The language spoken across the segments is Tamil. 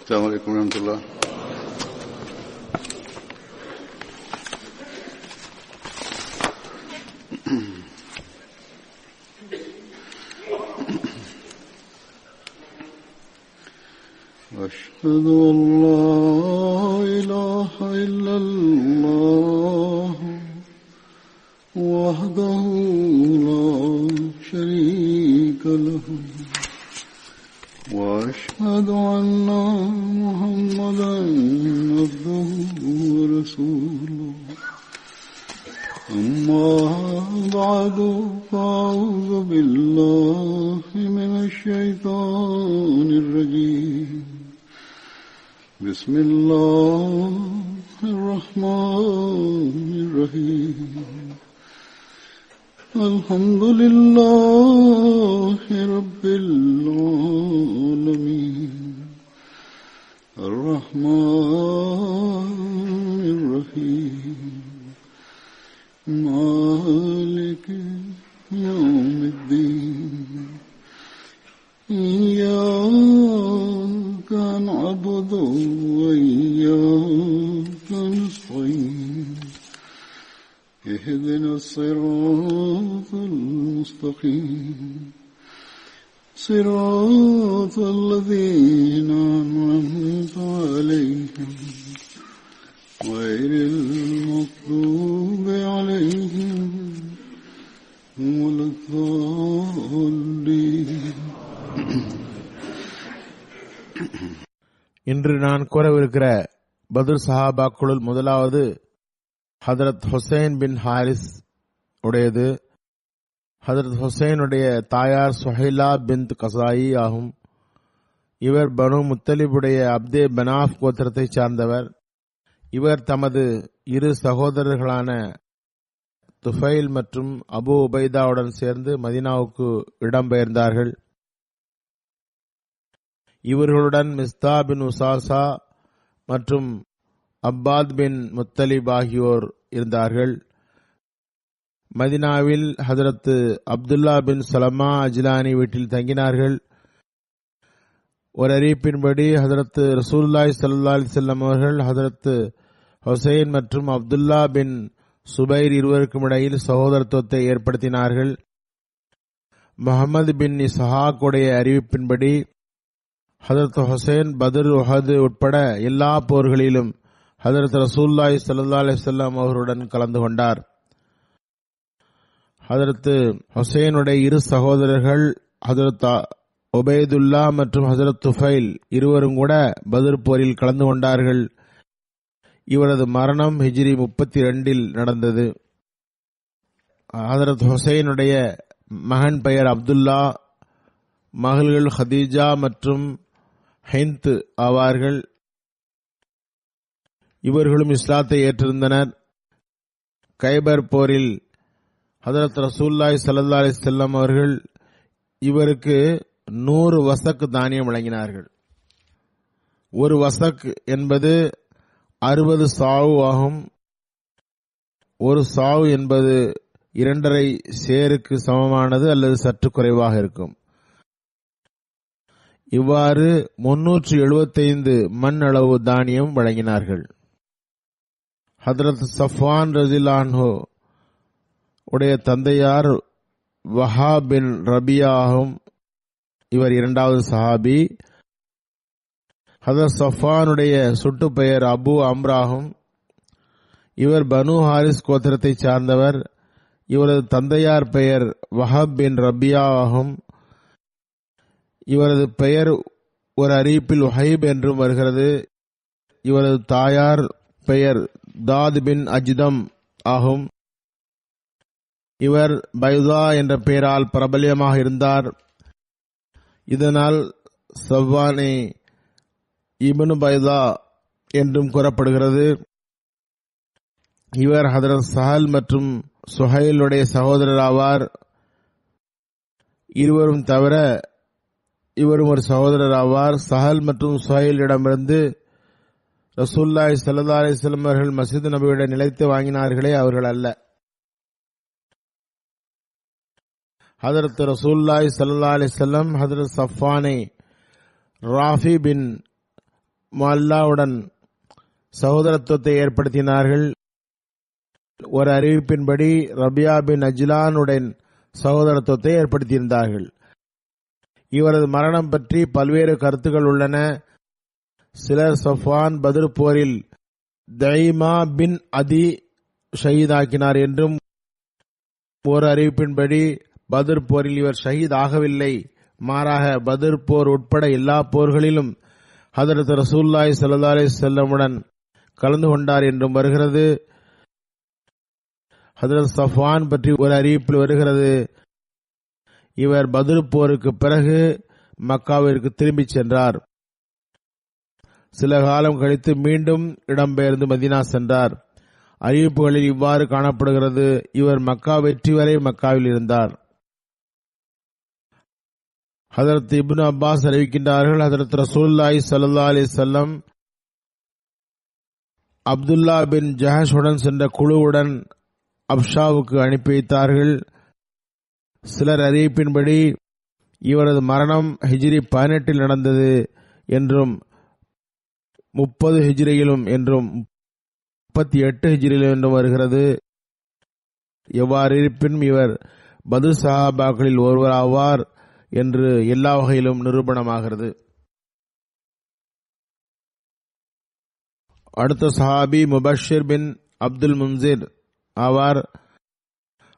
السلام عليكم ورحمة الله. أشهد أن لا إله إلا الله وحده لا شريك له وأشهد أن محمدا عبده ورسوله أما بعد فأعوذ بالله من الشيطان الرجيم بسم الله الرحمن الرحيم الحمد لله رب العالمين الرحمن الرحيم مالك يوم الدين إياك نعبد وإياك نستعين اهدنا الصراط المستقيم صراط الذين أنعمت عليهم غير المغضوب عليهم ولا الضالين. இன்று நான் கூறவிருக்கிற பத்ர் சஹாபாக்களுள் முதலாவது ஹதரத் ஹுசைன் பின் ஹாரிஸ் உடையது. ஹதரத் ஹுசைனுடைய தாயார் சுஹைலா பின்த் கசாயி ஆகும். இவர் பனு முத்தலிபுடைய அப்தே பனாஃப் கோத்திரத்தை சார்ந்தவர். இவர் தமது இரு சகோதரர்களான துஃபைல் மற்றும் அபு உபைதாவுடன் சேர்ந்து மதீனாவுக்கு இடம்பெயர்ந்தார்கள். இவர்களுடன் மிஸ்தா பின் உசாசா மற்றும் அப்பாத் பின் முத்தலிப் ஆகியோர் இருந்தார்கள். மதினாவில் ஹதரத் அப்துல்லா பின் சலமா அஜ்லானி வீட்டில் தங்கினார்கள். ஒரு அறிவிப்பின்படி ஹதரத் ரசூலுல்லாஹி ஸல்லல்லாஹு அலைஹி வஸல்லம் அவர்கள் ஹதரத் ஹுசைன் மற்றும் அப்துல்லா பின் சுபைர் இருவருக்கும் இடையில் சகோதரத்துவத்தை ஏற்படுத்தினார்கள். முஹம்மது பின் இஸ்ஹாக் உடைய அறிவிப்பின்படி ஹதரத் ஹுசைன் பத்ர், உஹது உட்பட எல்லா போர்களிலும் ஹதரத் ரசூலுல்லாஹி ஸல்லல்லாஹு அலைஹி வஸல்லம் அவர்களுடன் கலந்து கொண்டார். ஹதரத் ஹுசைனுடைய இரு சகோதரர்கள் ஹதரத் உபைதுல்லா மற்றும் ஹதரத் துஃபைல் இருவரும் கூட பத்ர் போரில் கலந்து கொண்டார்கள். இவரது மரணம் ஹிஜ்ரி 32 நடந்தது. ஹதரத் ஹுசைனுடைய மகன் பெயர் அப்துல்லா, மகள்கள் ஹதீஜா மற்றும் ஹிந்த் ஆவார்கள். இவர்களும் இஸ்லாத்தை ஏற்றிருந்தனர். கைபர் போரில் ஹதரத் ரசூலுல்லாஹி ஸல்லல்லாஹு அலைஹி வஸல்லம் அவர்கள் இவருக்கு 100 வசக் தானியம் வழங்கினார்கள். ஒரு வசக் என்பது 60 சாவு ஆகும். ஒரு சாவு என்பது 2.5 சேருக்கு சமமானது அல்லது சற்று குறைவாக இருக்கும். இவ்வாறு 375 மண் அளவு தானியம் வழங்கினார்கள். ஹதரத் சஃப்வான் ரலியல்லாஹு அன்ஹு உடைய தந்தையார் வஹாப் பின் ரபியா ஆகும். இவர் 2வது சஹாபி. ஹதரத் சஃப்வானுடைய சுட்டு பெயர் அபு அம்ராகும். இவர் பனு ஹாரிஸ் கோத்திரத்தை சார்ந்தவர். இவரது தந்தையார் பெயர் வஹாப் பின் ரபியா ஆகும். இவரது பெயர் ஒரு அறிவிப்பில் வஹைப் என்றும் வருகிறது. இவரது தாயார் பெயர் தாத் பின் அஜ்தம் ஆகும். இவர் பைதா என்ற பெயரால் பிரபல்யமாக இருந்தார். இதனால் சவ்வானே இப்னு பைதா என்றும் கூறப்படுகிறது. இவர் ஹதரத் சஹல் மற்றும் சுஹைலுடைய சகோதரர் ஆவார். இருவரும் தவிர இவரும் ஒரு சகோதரர் ஆவார். சஹல் மற்றும் சுஹைலிடமிருந்து ரசூலுல்லாஹி ஸல்லல்லாஹு அலைஹி வஸல்லம் அவர்கள் மஸ்ஜித் நபவியுடன் நிலைத்து வாங்கினார்களே, அவர்கள் அல்ல. ஹதரத் ரசூலுல்லாஹி ஸல்லல்லாஹு அலைஹி வஸல்லம் ஹதரத் சஃப்வானை ராஃபி பின் முஅல்லாவுடன் சகோதரத்துவத்தை ஏற்படுத்தினார்கள். ஒரு அறிவிப்பின்படி ரபியா பின் அஜ்லானுடன் சகோதரத்துவத்தை ஏற்படுத்தியிருந்தார்கள். இவரது மரணம் பற்றி பல்வேறு கருத்துக்கள் உள்ளன. சிலர் சஃப்வான் பத்ர் போரில் தைமா பின் அதி ஷஹீதாக்கினார் என்றும், ஒரு அறிவிப்பின்படி பத்ர் போரில் இவர் ஷஹீத் ஆகவில்லை, மாறாக பத்ர் போர் உட்பட எல்லா போர்களிலும் ஹதரத் ரசூலுல்லாஹி ஸல்லல்லாஹு அலைஹி வஸல்லமுடன் கலந்து கொண்டார் என்றும் வருகிறது. ஹதரத் சஃப்வான் பற்றி ஒரு அறிவிப்பில் வருகிறது, இவர் பத்ர் போருக்கு பிறகு மக்காவிற்கு திரும்பிச் சென்றார். சில காலம் கழித்து மீண்டும் இடம்பெயர்ந்து மதீனா சென்றார். அறிவிப்புகளில் இவ்வாறு காணப்படுகிறது, இவர் மக்கா வெற்றி வரை மக்காவில் இருந்தார். ஹதரத் இப்னு அப்பாஸ் அறிவிக்கின்றார்கள், ஹதரத் ரசூலுல்லாஹி ஸல்லல்லாஹு அலைஹி வஸல்லம் அப்துல்லா பின் ஜஹஷ் உடன் சென்ற குழுவுடன் அப்ஷாவுக்கு அனுப்பி வைத்தார்கள். சிலர் அறிவிப்பின்படி இவரது மரணம் ஹிஜ்ரி 18 நடந்தது என்றும் 30 ஹிஜ்ரியிலும் என்றும் 38 ஹிஜ்ரியிலும் என்றும் வருகிறது. எவ்வாறு இருப்பினும் இவர் பத்ர் சஹாபாக்களில் ஒருவர் ஆவார் என்று எல்லா வகையிலும் நிரூபணமாகிறது. அடுத்த சஹாபி முபஷிர் பின் அப்துல் முன்சிர் ஆவார்.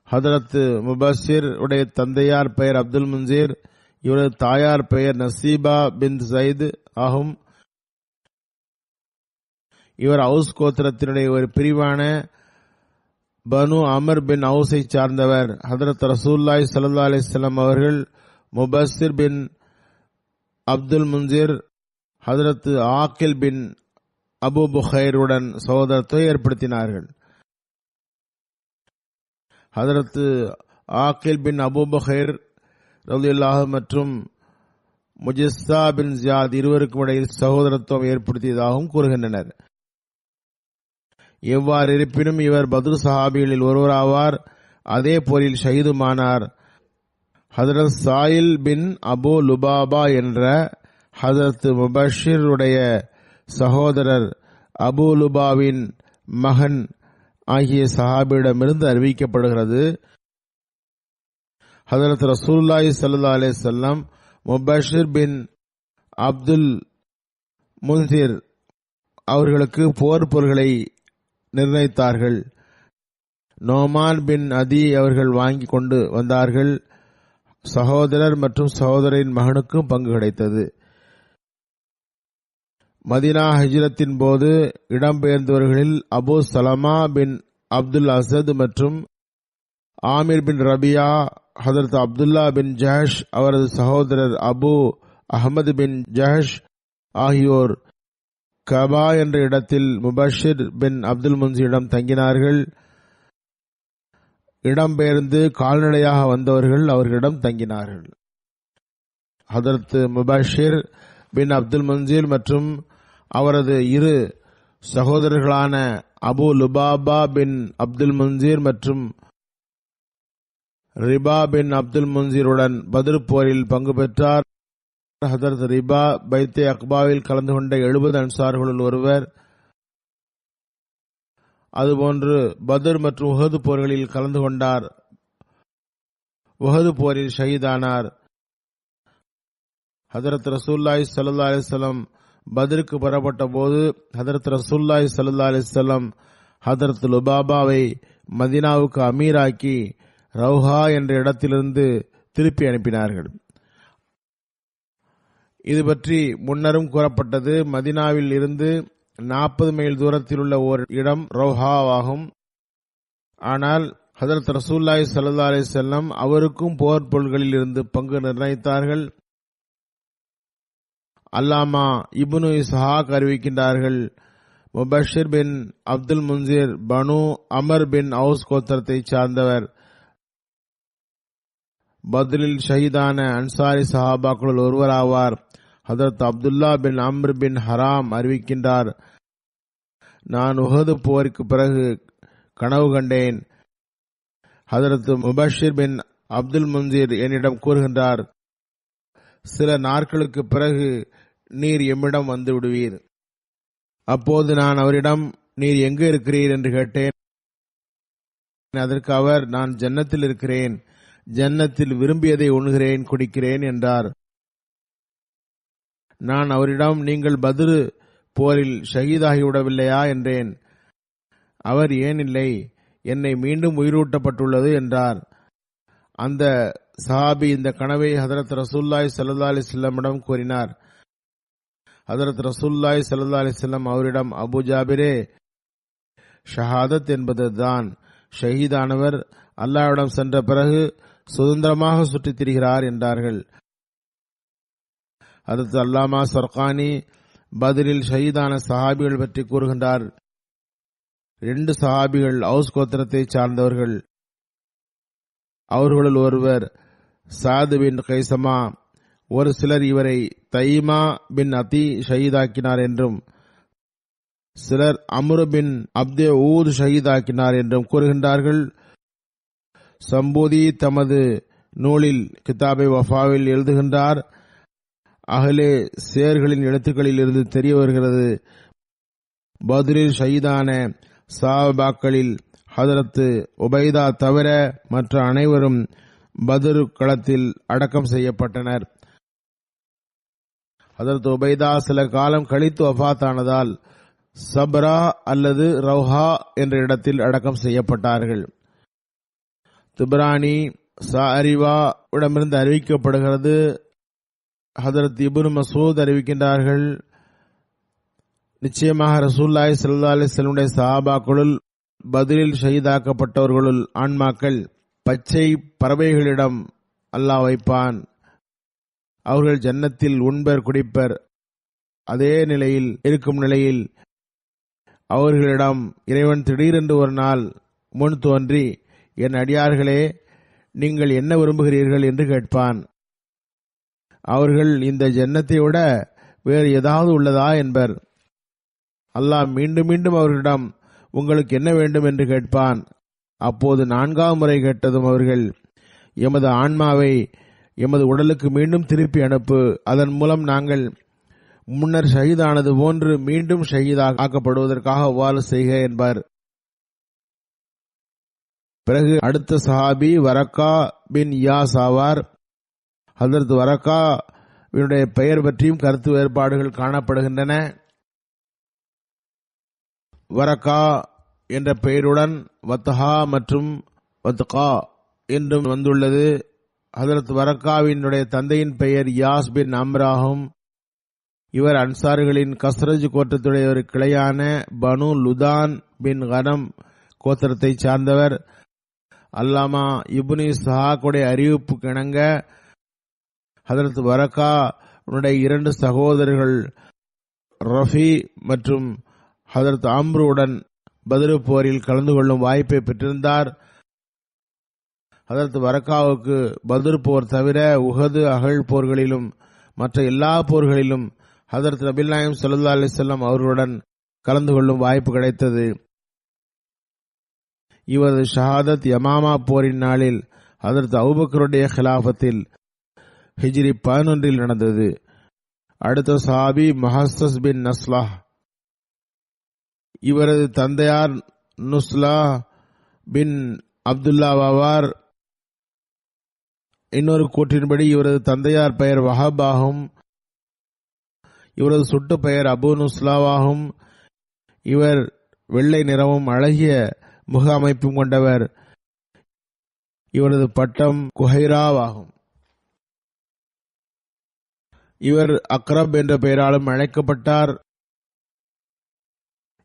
ஹதரத் முபஷிர் உடைய தந்தையார் பெயர் அப்துல் முன்சிர், இவரது தாயார் பெயர் நசீபா பின் சயித் ஆகும். இவர் அவுஸ் கோத்திரத்தினுடைய ஒரு பிரிவான பனு அமர் பின் அவுஸை சார்ந்தவர். ஹதரத் ரசூலுல்லாஹி ஸல்லல்லாஹு அலைஹி வஸல்லம் அவர்கள் முபஷிர் பின் அப்துல் முன்சிர் ஹதரத் ஆக்கில் பின் அபு புகைருடன் சகோதரத்தை ஏற்படுத்தினார்கள். ஹதரத் ஆக்கில் பின் அபு புகைர் ரலியல்லாஹு மற்றும் முஜிஸ்ஸா பின் ஜியாத் இருவருக்கும் இடையில் சகோதரத்துவம் ஏற்படுத்தியதாகவும் கூறுகின்றனர். எவ்வாறு இருப்பினும் இவர் பத்ர் சஹாபிகளில் ஒருவராவார். அதே போரில் ஷஹீதுமானார். ஹதரத் சாயில் பின் அபு லுபாபா என்ற ஹதரத் முபஷிர் உடைய சகோதரர் அபு லுபாவின் மகன் ஆகிய சஹாபியிடமிருந்து அறிவிக்கப்படுகிறது, ஹதரத் ரசூலுல்லாஹி ஸல்லல்லாஹு அலைஹி வஸல்லம் முபஷிர் பின் அப்துல் முன்சிர் அவர்களுக்கு போர் பொருள்களை நிர்ணயித்தார்கள். நோமான் பின் அதி அவர்கள் வாங்கி கொண்டு வந்தார்கள். சகோதரர் மற்றும் சகோதரின் மகனுக்கும் பங்கு கிடைத்தது. மதீனா ஹிஜ்ரத்தின் போது இடம்பெயர்ந்தவர்களில் அபு சலமா பின் அப்துல் அசத் மற்றும் ஆமிர் பின் ரபியா, ஹதரத் அப்துல்லா பின் ஜஹஷ் அவரது சகோதரர் அபு அஹமது பின் ஜஹஷ் ஆகியோர் கபா என்ற இடத்தில் முபஷிர் பின் அப்துல் முன்சியிடம் தங்கினார்கள். இடம்பெயர்ந்து கால்நடையாக வந்தவர்கள் அவர்களிடம் தங்கினார்கள். ஹதரத் முபஷிர் பின் அப்துல் முன்சிர் மற்றும் அவரது இரு சகோதரர்களான அபு லுபாபா பின் அப்துல் முன்சிர் மற்றும் ரிபா பின் அப்துல் முன்சிருடன் பத்ர் போரில் பங்கு பெற்றார். ஹதரத் ரிபா பைத்தே அக்பாவில் கலந்து கொண்ட 70 அன்சார்களுள் ஒருவர். அதுபோன்று பத்ர் மற்றும் உஹது போர்களில் கலந்து கொண்டார். உஹது போரில் ஷஹீதானார். ஹதரத் ரசூலுல்லாஹி ஸல்லல்லாஹு அலைஹி வஸல்லம் பத்ருக்கு புறப்பட்ட போது ஹதரத் ரசூலுல்லாஹி ஸல்லல்லாஹு அலைஹி வஸல்லம் ஹதரத் லுபாபாவை மதீனாவுக்கு அமீராக்கி ரவுஹா என்ற இடத்திலிருந்து திருப்பி அனுப்பினார்கள். இது பற்றி முன்னரும் கூறப்பட்டது. மதீனாவில் இருந்து 40 மைல் தூரத்தில் உள்ள ஓர் இடம் ரவுஹாவாகும். ஆனால் ஹதரத் ரசூலுல்லாஹி ஸல்லல்லாஹு அலைஹி வஸல்லம் அவருக்கும் போர் பொருள்களில் இருந்து பங்கு நிர்ணயித்தார்கள். அல்லாமா இப்னு இஸ்ஹாக் அறிவிக்கின்றார்கள், முபஷிர் பின் அப்துல் முன்சிர் பனு அமர் பின் அவுஸ் கோத்திரத்தை சார்ந்தவர். பத்ரில் ஷஹீதான அன்சாரி சஹாபாக்களுள் ஒருவர் ஆவார். ஹதரத் அப்துல்லா பின் அம்ர் பின் ஹராம் அறிவிக்கின்றார், நான் உஹது போருக்கு பிறகு கனவு கண்டேன். ஹதரத் முபஷிர் பின் அப்துல் முன்சிர் என்னிடம் கூறுகின்றார், சில நாட்களுக்கு பிறகு நீர் எம்மிடம் வந்து விடுவீர். அப்போது நான் அவரிடம், நீர் எங்கு இருக்கிறீர் என்று கேட்டேன். அதற்கு அவர், நான் ஜன்னத்தில் இருக்கிறேன், ஜன்னத்தில் விரும்பியதை உண்கிறேன், குடிக்கிறேன் என்றார். நான் அவரிடம், நீங்கள் பத்ர் போரில் ஷஹீதாகிவிடவில்லையா என்றேன். அவர், ஏன் இல்லை, என்னை மீண்டும் உயிரூட்டப்பட்டுள்ளது என்றார். அந்த சஹாபி இந்த கனவை ஹதரத் ரசூலுல்லாஹி ஸல்லல்லாஹு அலைஹி வஸல்லமிடம் கூறினார். ஹதரத் ரசூலுல்லாஹி ஸல்லல்லாஹு அலைஹி வஸல்லம் அவரிடம், அபு ஜாபிரே, ஷஹாதத் என்பதுதான், ஷஹீதானவர் அல்லாஹ்விடம் சென்ற பிறகு சுதந்திரமாக சுற்றித் திரிகிறார் என்றார்கள். ஹதரத் அல்லாமா சர்கானி பத்ரில் ஷஹீதான சஹாபிகள் பற்றி கூறுகின்றார். 2 சஹாபிகள் அவுஸ் கோத்திரத்தை சார்ந்தவர்கள். அவர்களுள் ஒருவர் சாத் பின் கைசமா. ஒரு சிலர் இவரை தைமா பின் அதி ஷஹீதாக்கினார் என்றும், சிலர் அம்ரு பின் அப்தே ஊத் ஷஹீதாக்கினார் என்றும் கூறுகின்றார்கள். சம்பூதி தமது நூலில் கிதாபே வஃபாவில் எழுதுகின்றார், அகலே சேர்களின் எழுத்துக்களில் இருந்து தெரிய வருகிறது, பத்ரில் ஷஹீதான சஹாபாக்களில் ஹதரத் உபைதா தவிர மற்ற அனைவரும் பத்ர் களத்தில் அடக்கம் செய்யப்பட்டனர். ஹதரத் உபைதா சில காலம் கழித்து வஃபாத்தானதால் சப்ரா அல்லது ரௌஹா என்ற இடத்தில் அடக்கம் செய்யப்பட்டார்கள். திப்ரானி சாரிவா இடமிருந்து அறிவிக்கப்படுகிறது. ஹதரத் இப்னு மஸ்ஊத் அறிவிக்கின்றார்கள், நிச்சயமாக ரசூலுல்லாஹி ஸல்லல்லாஹு அலைஹி வஸல்லம் சஹாபாக்களுள் பத்ரில் ஷஹீதாக்கப்பட்டவர்களுள் ஆன்மாக்கள் பச்சை பறவைகளிடம் அல்லாஹ் வைப்பான். அவர்கள் ஜன்னத்தில் உண்பர், குடிப்பர். அதே நிலையில் இருக்கும் நிலையில் அவர்களிடம் இறைவன் திடீரென்று ஒரு நாள் முன் தோன்றி, என் அடியார்களே, நீங்கள் என்ன விரும்புகிறீர்கள் என்று கேட்பான். அவர்கள், இந்த ஜன்னத்தை விட வேறு ஏதாவது உள்ளதா என்பர். அல்லாஹ் மீண்டும் மீண்டும் அவர்களிடம், உங்களுக்கு என்ன வேண்டும் என்று கேட்பான். அப்போது 4ஆம் முறை கேட்டதும் அவர்கள், எமது ஆன்மாவை எமது உடலுக்கு மீண்டும் திருப்பி அனுப்பு, அதன் மூலம் நாங்கள் முன்னர் ஷஹீதானது போன்று மீண்டும் ஷஹீதாக ஆக்கப்படுவதற்காக அவ்வாறு செய்க என்பார். பிறகு அடுத்த சஹாபி வரக்கா பின் யாஸ் ஆவார். ஹதரத் வரக்கா இவருடைய பெயர் பற்றியும் கருத்து வேறுபாடுகள் காணப்படுகின்றன. வரக்கா என்ற பெயருடன் வத்ஹா மற்றும் வத்கா என்றும் வந்துள்ளது. ஹதரத் வரக்காவினுடைய தந்தையின் பெயர் யாஸ் பின் அம்ராகும். இவர் அன்சார்களின் கஸ்ரஜ் கோத்திரத்துடைய ஒரு கிளையான பனு லுதான் பின் கனம் கோத்திரத்தை சார்ந்தவர். அல்லாமா இப்னு இஸ்ஹாக்குடைய அறிவிப்பு கிணங்க ஹதரத் வரக்கா உன்னுடைய 2 சகோதரர்கள் ரஃபி மற்றும் ஹதரத் அம்ருவுடன் பத்ர் போரில் கலந்து கொள்ளும் வாய்ப்பை பெற்றிருந்தார். ஹதரத் வரக்காவுக்கு பத்ர் போர் தவிர உஹது, அகழ் போர்களிலும் மற்ற எல்லா போர்களிலும் ஹதரத் நபிகள் நாயகம் ஸல்லல்லாஹு அலைஹி வஸல்லம் அவர்களுடன் கலந்து கொள்ளும் வாய்ப்பு கிடைத்தது. இவரது ஷஹாதத் யமாமா போரின் நாளில் ஹதரத் அபூபக்கருடைய ஹிலாஃபத்தில் ஹிஜ்ரி 11 நடந்தது. அடுத்த சஹாபி முஹஸ்ஸஸ் பின் நஸ்லாஹ். இவரது தந்தையார் நுஸ்லா பின் அப்துல்லா ஆவார். இன்னொரு கூற்றின்படி இவரது தந்தையார் பெயர் வஹப் ஆகும். இவரது சுட்டு பெயர் அபு நுஸ்லாவாகும். இவர் வெள்ளை நிறமும் அழகிய முக அமைப்பும் கொண்டவர். இவரது பட்டம் குஹைராவாகும். இவர் அக்ரப் என்ற பெயராலும் அழைக்கப்பட்டார்.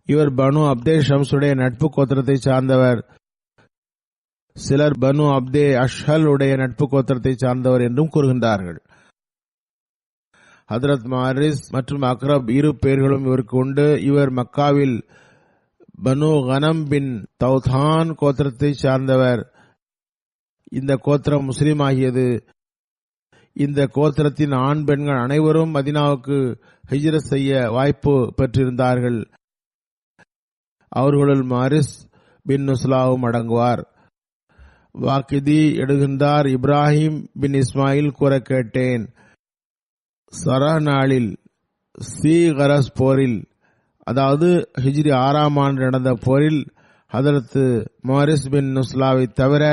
இவர் பனு அப்தே ஷம்சுடைய நட்பு கோத்திரத்தை சார்ந்தவர். சிலர் பனு அப்தே அஷ்ஹல் உடைய நட்பு கோத்திரத்தை சார்ந்தவர் என்றும் கூறுகின்றார்கள். ஹதரத் மாரிஸ் மற்றும் அக்ரப் 2 பெயர்களும் இவருக்கு உண்டு. இவர் மக்காவில் பனு கனம் பின் தௌதான் கோத்திரத்தை சார்ந்தவர். இந்த கோத்திரம் முஸ்லிம் ஆகியது. இந்த கோத்திரத்தின் ஆண் பெண்கள் அனைவரும் மதீனாவுக்கு ஹிஜ்ரத் செய்ய வாய்ப்பு பெற்றிருந்தார்கள். அவர்களுள் மாரிஸ் பின் நுஸ்லாவும் அடங்குவார். வாக்கிதி எடுகின்றார், இப்ராஹிம் பின் இஸ்மாயில் கூற கேட்டேன், சரா நாளில் சீகரஸ் போரில் அதாவது ஹிஜ்ரி 6ஆம் ஆண்டு நடந்த போரில் ஹதரத் மாரிஸ் பின் நுஸ்லாவை தவிர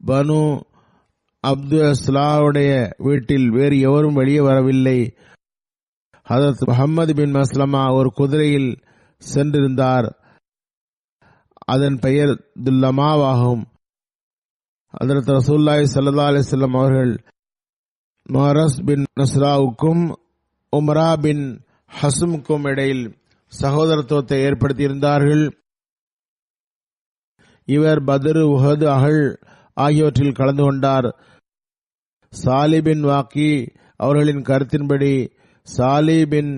பனு அப்துல்லாவுடைய வீட்டில் வேறு எவரும் வெளியே வரவில்லை. ஹதரத் முஹம்மது பின் மஸ்லமா ஒரு குதிரையில் சென்றிருந்தார். அதன் பெயர் துல்லமாவாகும். ஹதரத் ரசூலுல்லாஹி ஸல்லல்லாஹு அலைஹி வஸல்லம் அவர்கள் மாரஸ் பின் நஸ்ராவுக்கும் உம்ரா பின் ஹஸ்முக்கும் இடையில் சகோதரத்துவத்தை ஏற்படுத்தியிருந்தார்கள். இவர் பத்ர், உஹது, அஹல் ஆகியவற்றில் கலந்து கொண்டார். சாலி பின் வாக்கி அவர்களின் கருத்தின்படி சாலி பின்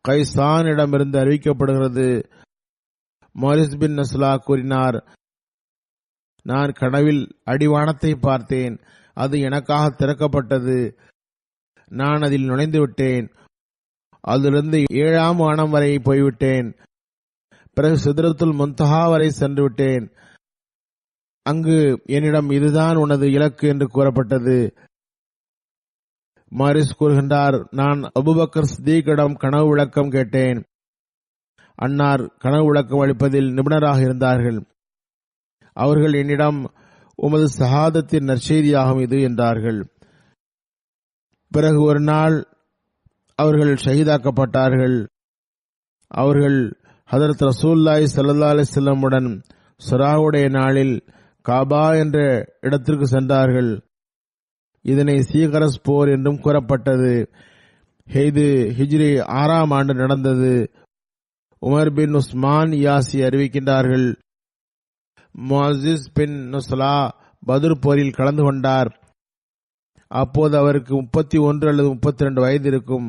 கைசானிடமிருந்து அறிவிக்கப்படுகிறது. மாரிஸ் பின் நஸ்லா கூறினார், நான் கனவில் அடிவானத்தை பார்த்தேன். அது எனக்காக திறக்கப்பட்டது. நான் அதில் நுழைந்து விட்டேன். அதிலிருந்து 7ஆம் வானம் வரை போய்விட்டேன். பிறகு சிதறத்துல் முன்தஹா வரை சென்று விட்டேன். அங்கு என்னிடம் இதுதான் உனது இலக்கு என்று கூறப்பட்டது. மாரிஸ் கூறுகின்றார், நான் அபூபக்கர் சித்தீக்கிடம் கனவு விளக்கம் கேட்டேன். அன்னார் கனவு விளக்கம் அளிப்பதில் நிபுணராக இருந்தார்கள். அவர்கள் என்னிடம் உமது ஷஹாதத்தின் நற்செய்தியாகும் இது என்றார்கள். பிறகு ஒரு நாள் அவர்கள் ஷஹீதாக்கப்பட்டார்கள். அவர்கள் ஹதரத் ரசூலுல்லாஹி ஸல்லல்லாஹு அலைஹி வஸல்லம் உடன் சுராவுடைய நாளில் காபா என்ற இடத்திற்கு சென்றார்கள். இதனை சீகரஸ் போர் என்றும் கூறப்பட்டது. இது ஹிஜ்ரி 6ஆம் ஆண்டு நடந்தது. உமர் பின் உஸ்மான் யாசி அறிவிக்கின்றார்கள், முஅஸிஸ் பின் நுஸ்லா பத்ர் போரில் கலந்து கொண்டார். அப்போது அவருக்கு 31 அல்லது 32 வயது இருக்கும்.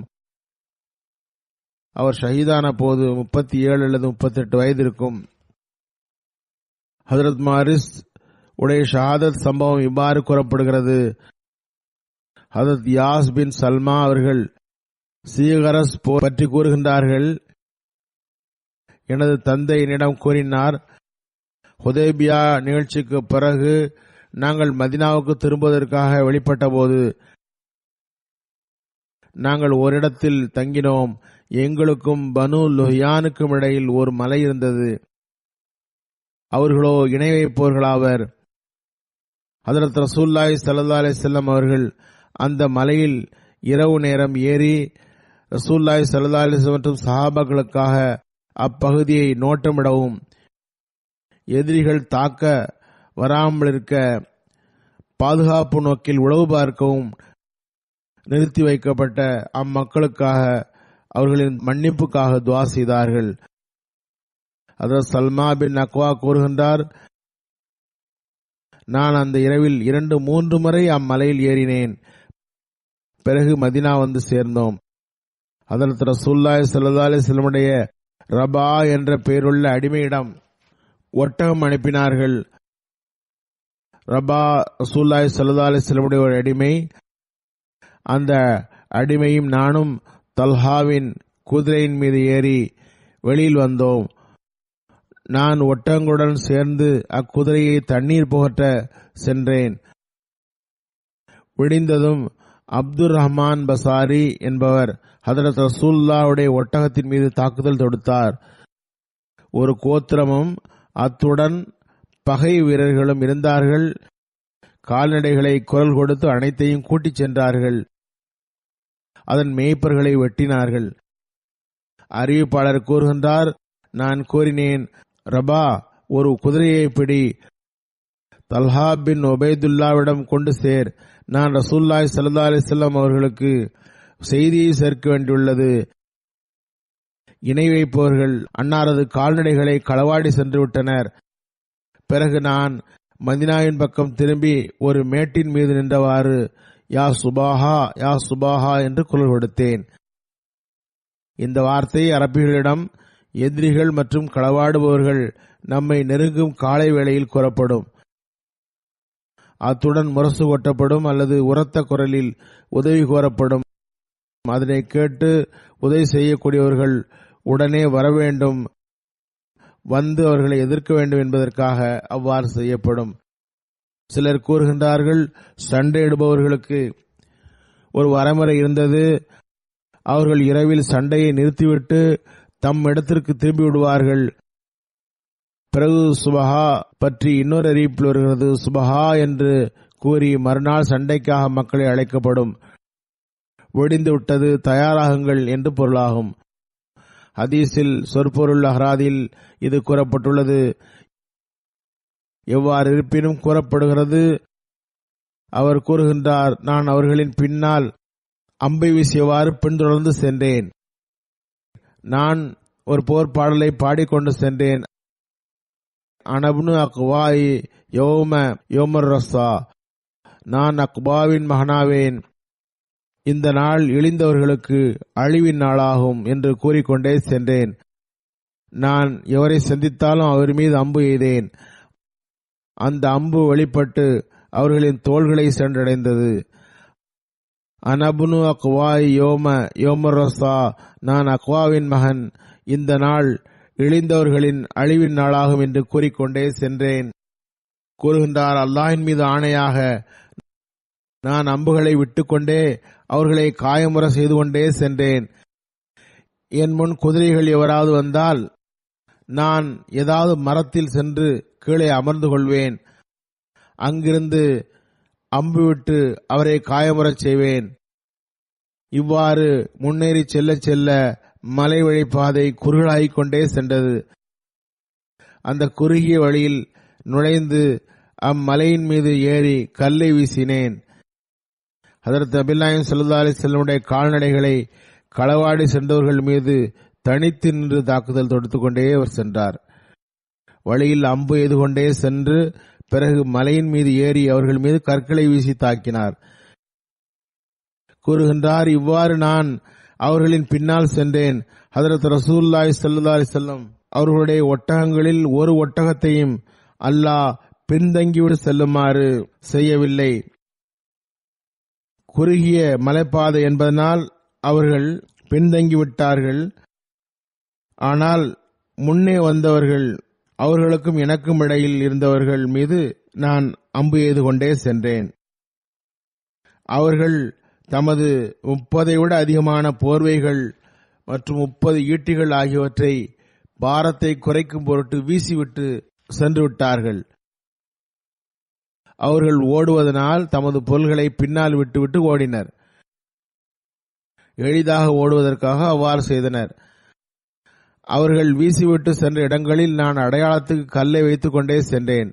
அவர் ஷஹீதான போது 37 அல்லது 38 வயது இருக்கும். ஹதரத் மாரிஸ் உடைய ஷஹாதத் சம்பவம் இவ்வாறு கூறப்படுகிறது. ஹதரத் யாஸ் பின் சல்மா அவர்கள் சீகரஸ் போர் பற்றி கூறுகின்றார்கள், எனது தந்தை என்னிடம் கூறினார், ஹுதைபியா நிகழ்ச்சிக்கு பிறகு நாங்கள் மதினாவுக்கு திரும்புவதற்காக வெளிப்பட்ட போது நாங்கள் ஓரிடத்தில் தங்கினோம். எங்களுக்கும் பனு லுஹ்யானுக்கும் இடையில் ஒரு மலை இருந்தது. அவர்களோ இணை வைப்பவர்களாவர். ஹதரத் ரசூலுல்லாஹி ஸல்லல்லாஹு அலைஹி வஸல்லம் அவர்கள் அந்த மலையில் இரவு நேரம் ஏறி ரசூலுல்லாஹி ஸல்லல்லாஹு அலைஹி வஸல்லம் மற்றும் சஹாபாக்களுக்காக அப்பகுதியை நோட்டமிடவும் எதிரிகள் தாக்க வராமல் இருக்க பாதுகாப்பு நோக்கில் உளவு பார்க்கவும் நிறுத்தி வைக்கப்பட்ட அம்மக்களுக்காக அவர்களின் மன்னிப்புக்காக துஆ செய்தார்கள். ஹதரத் சல்மா பின் அக்வா கூறுகின்றார், நான் அந்த இரவில் 2-3 முறை அம்மலையில் ஏறினேன். பிறகு மதினா வந்து சேர்ந்தோம். ஹதரத் ரசூலுல்லாஹி ஸல்லல்லாஹு அலைஹி வஸல்லமுடைய ரபா என்ற பெயருள்ள அடிமையிடம் ஒட்டகம் அனுப்பினார்கள். ரபா ரசூலுல்லாஹி ஸல்லல்லாஹு அலைஹி வஸல்லமுடைய ஒரு அடிமை. அந்த அடிமையும் நானும் தல்ஹாவின் குதிரையின் மீது ஏறி வெளியில் வந்தோம். நான் ஒட்டகங்களுடன் சேர்ந்து அக்குதிரையை தண்ணீர் புகட்ட சென்றேன். விடிந்ததும் அப்துர் ரஹ்மான் பசாரி என்பவர் ஹதரத் ரசூலுல்லாஹ்வுடைய ஒட்டகத்தின் மீது தாக்குதல் தொடுத்தார். ஒரு கோத்திரமும் அத்துடன் பகை வீரர்களும் இருந்தார்கள். கால்நடைகளை குரல் கொடுத்து அனைத்தையும் கூட்டிச் சென்றார்கள். அதன் மேய்ப்பர்களை வெட்டினார்கள். அறிவிப்பாளர் கூறுகின்றார், நான் கூறினேன், ரபா, ஒரு குதிரையை பிடி, தல்ஹா பின் உபைதுல்லாவிடம் கொண்டு சேர். நான் ரசூலுல்லாஹி ஸல்லல்லாஹு அலைஹி வஸல்லம் அவர்களுக்கு செய்தியை சேர்க்க வேண்டியுள்ளது. இணை வைப்பவர்கள் அன்னாரது கால்நடைகளை களவாடி சென்று விட்டனர். பிறகு நான் மதினாவின் பக்கம் திரும்பி ஒரு மேட்டின் மீது நின்றவாறு யா சுபாஹா, யா சுபாஹா என்று குரல் கொடுத்தேன். இந்த வார்த்தை அரபிகளிடம் எதிரிகள் மற்றும் களவாடுபவர்கள் நம்மை நெருங்கும் காலை வேளையில் கூறப்படும். அத்துடன் முரசு கொட்டப்படும் அல்லது உரத்த குரலில் உதவி கோரப்படும். அதனை கேட்டு உதவி செய்யக்கூடியவர்கள் உடனே வர வேண்டும், வந்து அவர்களை எதிர்க்க வேண்டும் என்பதற்காக அவ்வாறு செய்யப்படும். சிலர் கூறுகின்றார்கள், சண்டையிடுபவர்களுக்கு ஒரு வரைமுறை இருந்தது. அவர்கள் இரவில் சண்டையை நிறுத்திவிட்டு தம் இடத்திற்கு திரும்பி விடுவார்கள். பிறகு சுபஹா பற்றி இன்னொரு அறிவிப்பில் வருகிறது. சுபஹா என்று கூறி மறுநாள் சண்டைக்காக மக்களை அழைக்கப்படும். வெடிந்து விட்டது, தயாராகுங்கள் என்று பொருளாகும். ஹதீஸில் சொற்பொருள் அஹ்ராதில் இது கூறப்பட்டுள்ளது. எவ்வாறு இருப்பினும் கூறப்படுகிறது, அவர் கூறுகின்றார், நான் அவர்களின் பின்னால் அம்பை வீசியவாறு பின்தொடர்ந்து சென்றேன். நான் ஒரு போர் பாடலை பாடிக்கொண்டு சென்றேன். அனப்னு அக்வாய் யோமர் ரஸா, நான் அக்பாவின் மகனாவேன், இந்த நாள் இழிந்தவர்களுக்கு அழிவின் நாளாகும் என்று கூறிக்கொண்டே சென்றேன். நான் எவரை சந்தித்தாலும் அவர் மீது அம்பு எய்தேன். அந்த அம்பு வெளிப்பட்டு அவர்களின் தோள்களை சென்றடைந்தது. அனபுனு அக்வாய் யோமர் ரஸா, நான் அக்வாவின் மகன், இந்த நாள் இழிந்தவர்களின் அழிவின் நாளாகும் என்று கூறிக்கொண்டே சென்றேன். கூறுகின்றார், அல்லாஹ்வின் மீது ஆணையாக நான் அம்புகளை விட்டுக்கொண்டே அவர்களை காயமுற செய்து கொண்டே சென்றேன். என் முன் குதிரைகள் எவராது வந்தால் நான் ஏதாவது மரத்தில் சென்று கீழே அமர்ந்து கொள்வேன். அங்கிருந்து அம்பு விட்டு அவரை காயமுறச் செய்வேன். இவ்வாறு முன்னேறி செல்ல செல்ல மலை வழிப்பாதை குறுகலாகிக் கொண்டே சென்றது. அந்த குறுகிய வழியில் நுழைந்து அம்மலையின் மீது ஏறி கல்லை வீசினேன். ஹதரத் நபி நாயகம் ஸல்லல்லாஹு அலைஹி வஸல்லம் கால்நடைகளை களவாடி சென்றவர்கள் மீது தனித்து நின்று தாக்குதல் தொடுத்துக் கொண்டே அவர் சென்றார். வழியில் அம்பு எய்து கொண்டே சென்று பிறகு மலையின் மீது ஏறி அவர்கள் மீது கற்களை வீசி தாக்கினார். கூறுகின்றார், இவ்வாறு நான் அவர்களின் பின்னால் சென்றேன். ஹதரத் ரசூலுல்லாஹி ஸல்லல்லாஹு அலைஹி வஸல்லம் அவர்களுடைய ஒட்டகங்களில் ஒரு ஒட்டகத்தையும் அல்லாஹ் பின்தங்கிவிட்டு செல்லுமாறு செய்யவில்லை. குறுகிய மலைப்பாதை என்பதனால் அவர்கள் பின்தங்கிவிட்டார்கள். ஆனால் முன்னே வந்தவர்கள், அவர்களுக்கும் எனக்கும் இடையில் இருந்தவர்கள் மீது நான் அம்பு எய்து கொண்டே சென்றேன். அவர்கள் தமது 30 விட அதிகமான போர்வைகள் மற்றும் 30 ஈட்டிகள் ஆகியவற்றை பாரத்தை குறைக்கும் பொருட்டு வீசிவிட்டு சென்று விட்டார்கள். அவர்கள் ஓடுவதனால் தமது பொருள்களை பின்னால் விட்டுவிட்டு ஓடினர். எளிதாக ஓடுவதற்காக அவ்வாறு செய்தனர். அவர்கள் வீசிவிட்டு சென்ற இடங்களில் நான் அடையாளத்துக்கு கல்லை வைத்துக் கொண்டே சென்றேன்.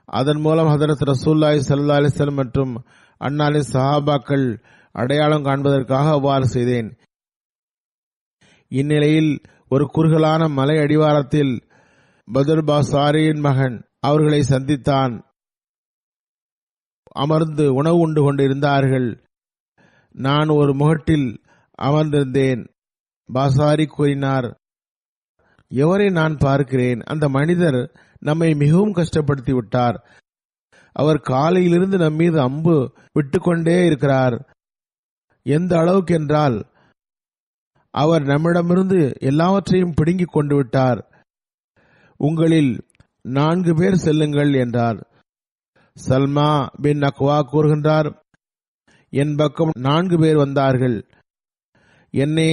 அதன் மூலம் ஹதரத் ரசூலுல்லாஹி ஸல்லல்லாஹு அலைஹி வஸல்லம் மற்றும் அன்னாரின் சஹாபாக்கள் அடையாளம் காண்பதற்காக அவ்வாறு செய்தேன். இந்நிலையில் ஒரு குறுகலான மலை அடிவாரத்தில் பத்ர் பாசாரியின் மகன் அவர்களை சந்தித்தான். அமர்ந்து உணவு உண்டு கொண்டிருந்தார்கள். நான் ஒரு முகட்டில் அமர்ந்திருந்தேன். பாசாரி கூறினார், எவரை நான் பார்க்கிறேன்? அந்த மனிதர் நம்மை மிகவும் கஷ்டப்படுத்தி விட்டார். அவர் காலையிலிருந்து நம் மீது அம்பு விட்டுக்கொண்டே இருக்கிறார். எந்த அளவுக்கு என்றால் அவர் நம்மிடமிருந்து எல்லாவற்றையும் பிடுங்கிக் கொண்டு விட்டார். உங்களில் 4 பேர் செல்லுங்கள் என்றார். சல்மா பின் அக்வா கூறுகின்றார், என் பக்கம் 4 பேர் வந்தார்கள். என்னை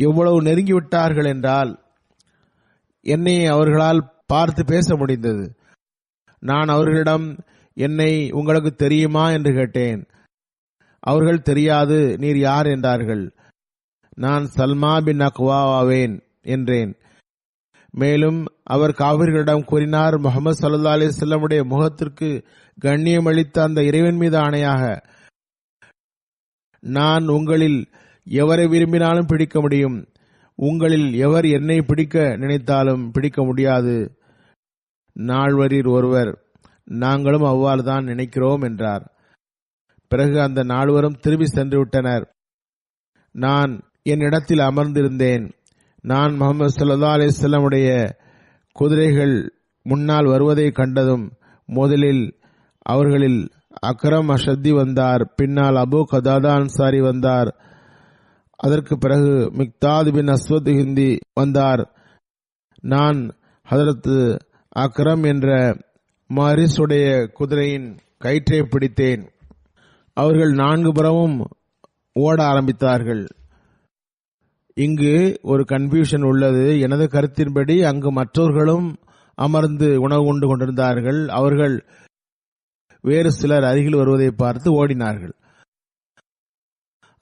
எவ்வளவு நெருங்கிவிட்டார்கள் என்றால் என்னை அவர்களால் பார்த்து பேச முடிந்தது. நான் அவர்களிடம், என்னை உங்களுக்கு தெரியுமா என்று கேட்டேன். அவர்கள் தெரியாது, நீர் யார் என்றார்கள். நான் சல்மா பின் அக்வா ஆவேன் என்றேன். மேலும் அவர் காவிர்களிடம் கூறினார், முஹம்மது ஸல்லல்லாஹு அலைஹி வஸல்லம் உடைய முகத்திற்கு கண்ணியம் அளித்த அந்த இறைவன் மீது ஆணையாக, நான் உங்களில் எவரை விரும்பினாலும் பிடிக்க முடியும். உங்களில் எவர் என்னை பிடிக்க நினைத்தாலும் பிடிக்க முடியாது. நால்வரில் ஒருவர், நாங்களும் அவ்வாறு தான் நினைக்கிறோம் என்றார். பிறகு அந்த 4வரும் திரும்பி சென்று விட்டனர். நான் என் இடத்தில் அமர்ந்திருந்தேன். நான் முஹம்மது ஸல்லல்லாஹு அலைஹி வஸல்லம் உடைய குதிரைகள் முன்னால் வருவதை கண்டதும் முதலில் அவர்களில் அக்ரம் அஷத்தி வந்தார். பின்னால் அபு கதாதா அன்சாரி வந்தார். அதற்கு பிறகு மிக்தாத் பின் அஸ்வத் ஹிந்தி வந்தார். நான் ஹதரத் அக்ரம் என்ற மாரிசுடைய குதிரையின் கயிற்றை பிடித்தேன். அவர்கள் 4 புறமும் ஓட ஆரம்பித்தார்கள். இங்கு ஒரு கன்ஃபியூஷன் உள்ளது. எனது கருத்தின்படி அங்கு மற்றவர்களும் அமர்ந்து உணவு உண்டு கொண்டிருந்தார்கள். அவர்கள் வேறு சிலர் அருகில் வருவதை பார்த்து ஓடினார்கள்.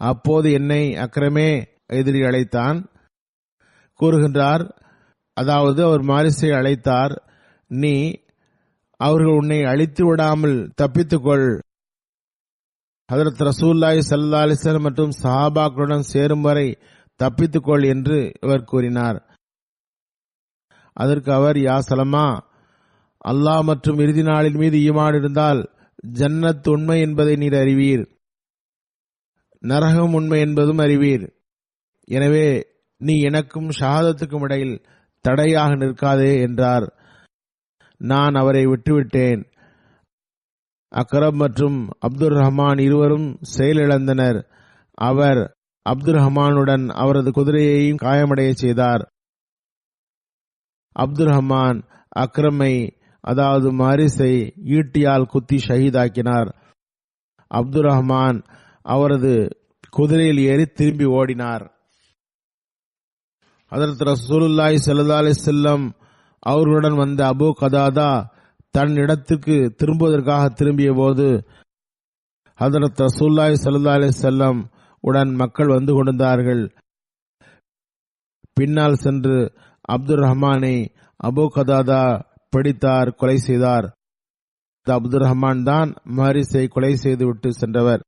அப்போது என்னை அக்ரமே எதிரி அழைத்தான். கூறுகின்றார், அதாவது அவர் மாரிசை அழைத்தார், நீ அவர்கள் உன்னை அழித்து விடாமல் தப்பித்துக்கொள், ஹதரத் ரசூலுல்லாஹி ஸல்லல்லாஹு அலைஹி வஸல்லம் மற்றும் சஹாபாக்களுடன் சேரும் வரை தப்பித்துக்கொள் என்று இவர் கூறினார். அதற்கு அவர், யா சலமா, அல்லாஹ் மற்றும் இறுதி நாளின் மீது ஈமான் இருந்தால் ஜன்னத் உண்மை என்பதை நீர் அறிவீர், நரகம் உண்மை என்பதும் அறிவீர். எனவே நீ எனக்கும் ஷஹாதத்துக்கும் இடையில் தடையாக நிற்காதே என்றார். நான் அவரை விட்டுவிட்டேன். அக்ரப் மற்றும் அப்துல் ரஹ்மான் இருவரும் செயலிழந்தனர். அவர் அப்துல் ரஹ்மானுடன் அவரது குதிரையையும் காயமடைய செய்தார். அப்துல் ரஹ்மான் அக்ரமை, அதாவது மாரிஸை ஈட்டியால் குத்தி ஷஹீதாக்கினார். அப்துல் ரஹ்மான் அவரது குதிரையில் ஏறி திரும்பி ஓடினார். ஹதரத் ரசூலுல்லாஹி ஸல்லல்லாஹு அலைஹி வஸல்லம் அவர்களுடன் வந்த அபூ கதாதா தன் இடத்துக்கு திரும்புவதற்காக திரும்பிய போது ஹதரத் ரசூலுல்லாஹி ஸல்லல்லாஹு அலைஹி வஸல்லம் உடன் மக்கள் வந்து கொண்டிருந்தார்கள். பின்னால் சென்று அப்துல் ரஹ்மானை அபூ கதாதா பிடித்தார், கொலை செய்தார். அப்துல் ரஹ்மான் தான் மாரிஸை கொலை செய்துவிட்டு சென்றவர்.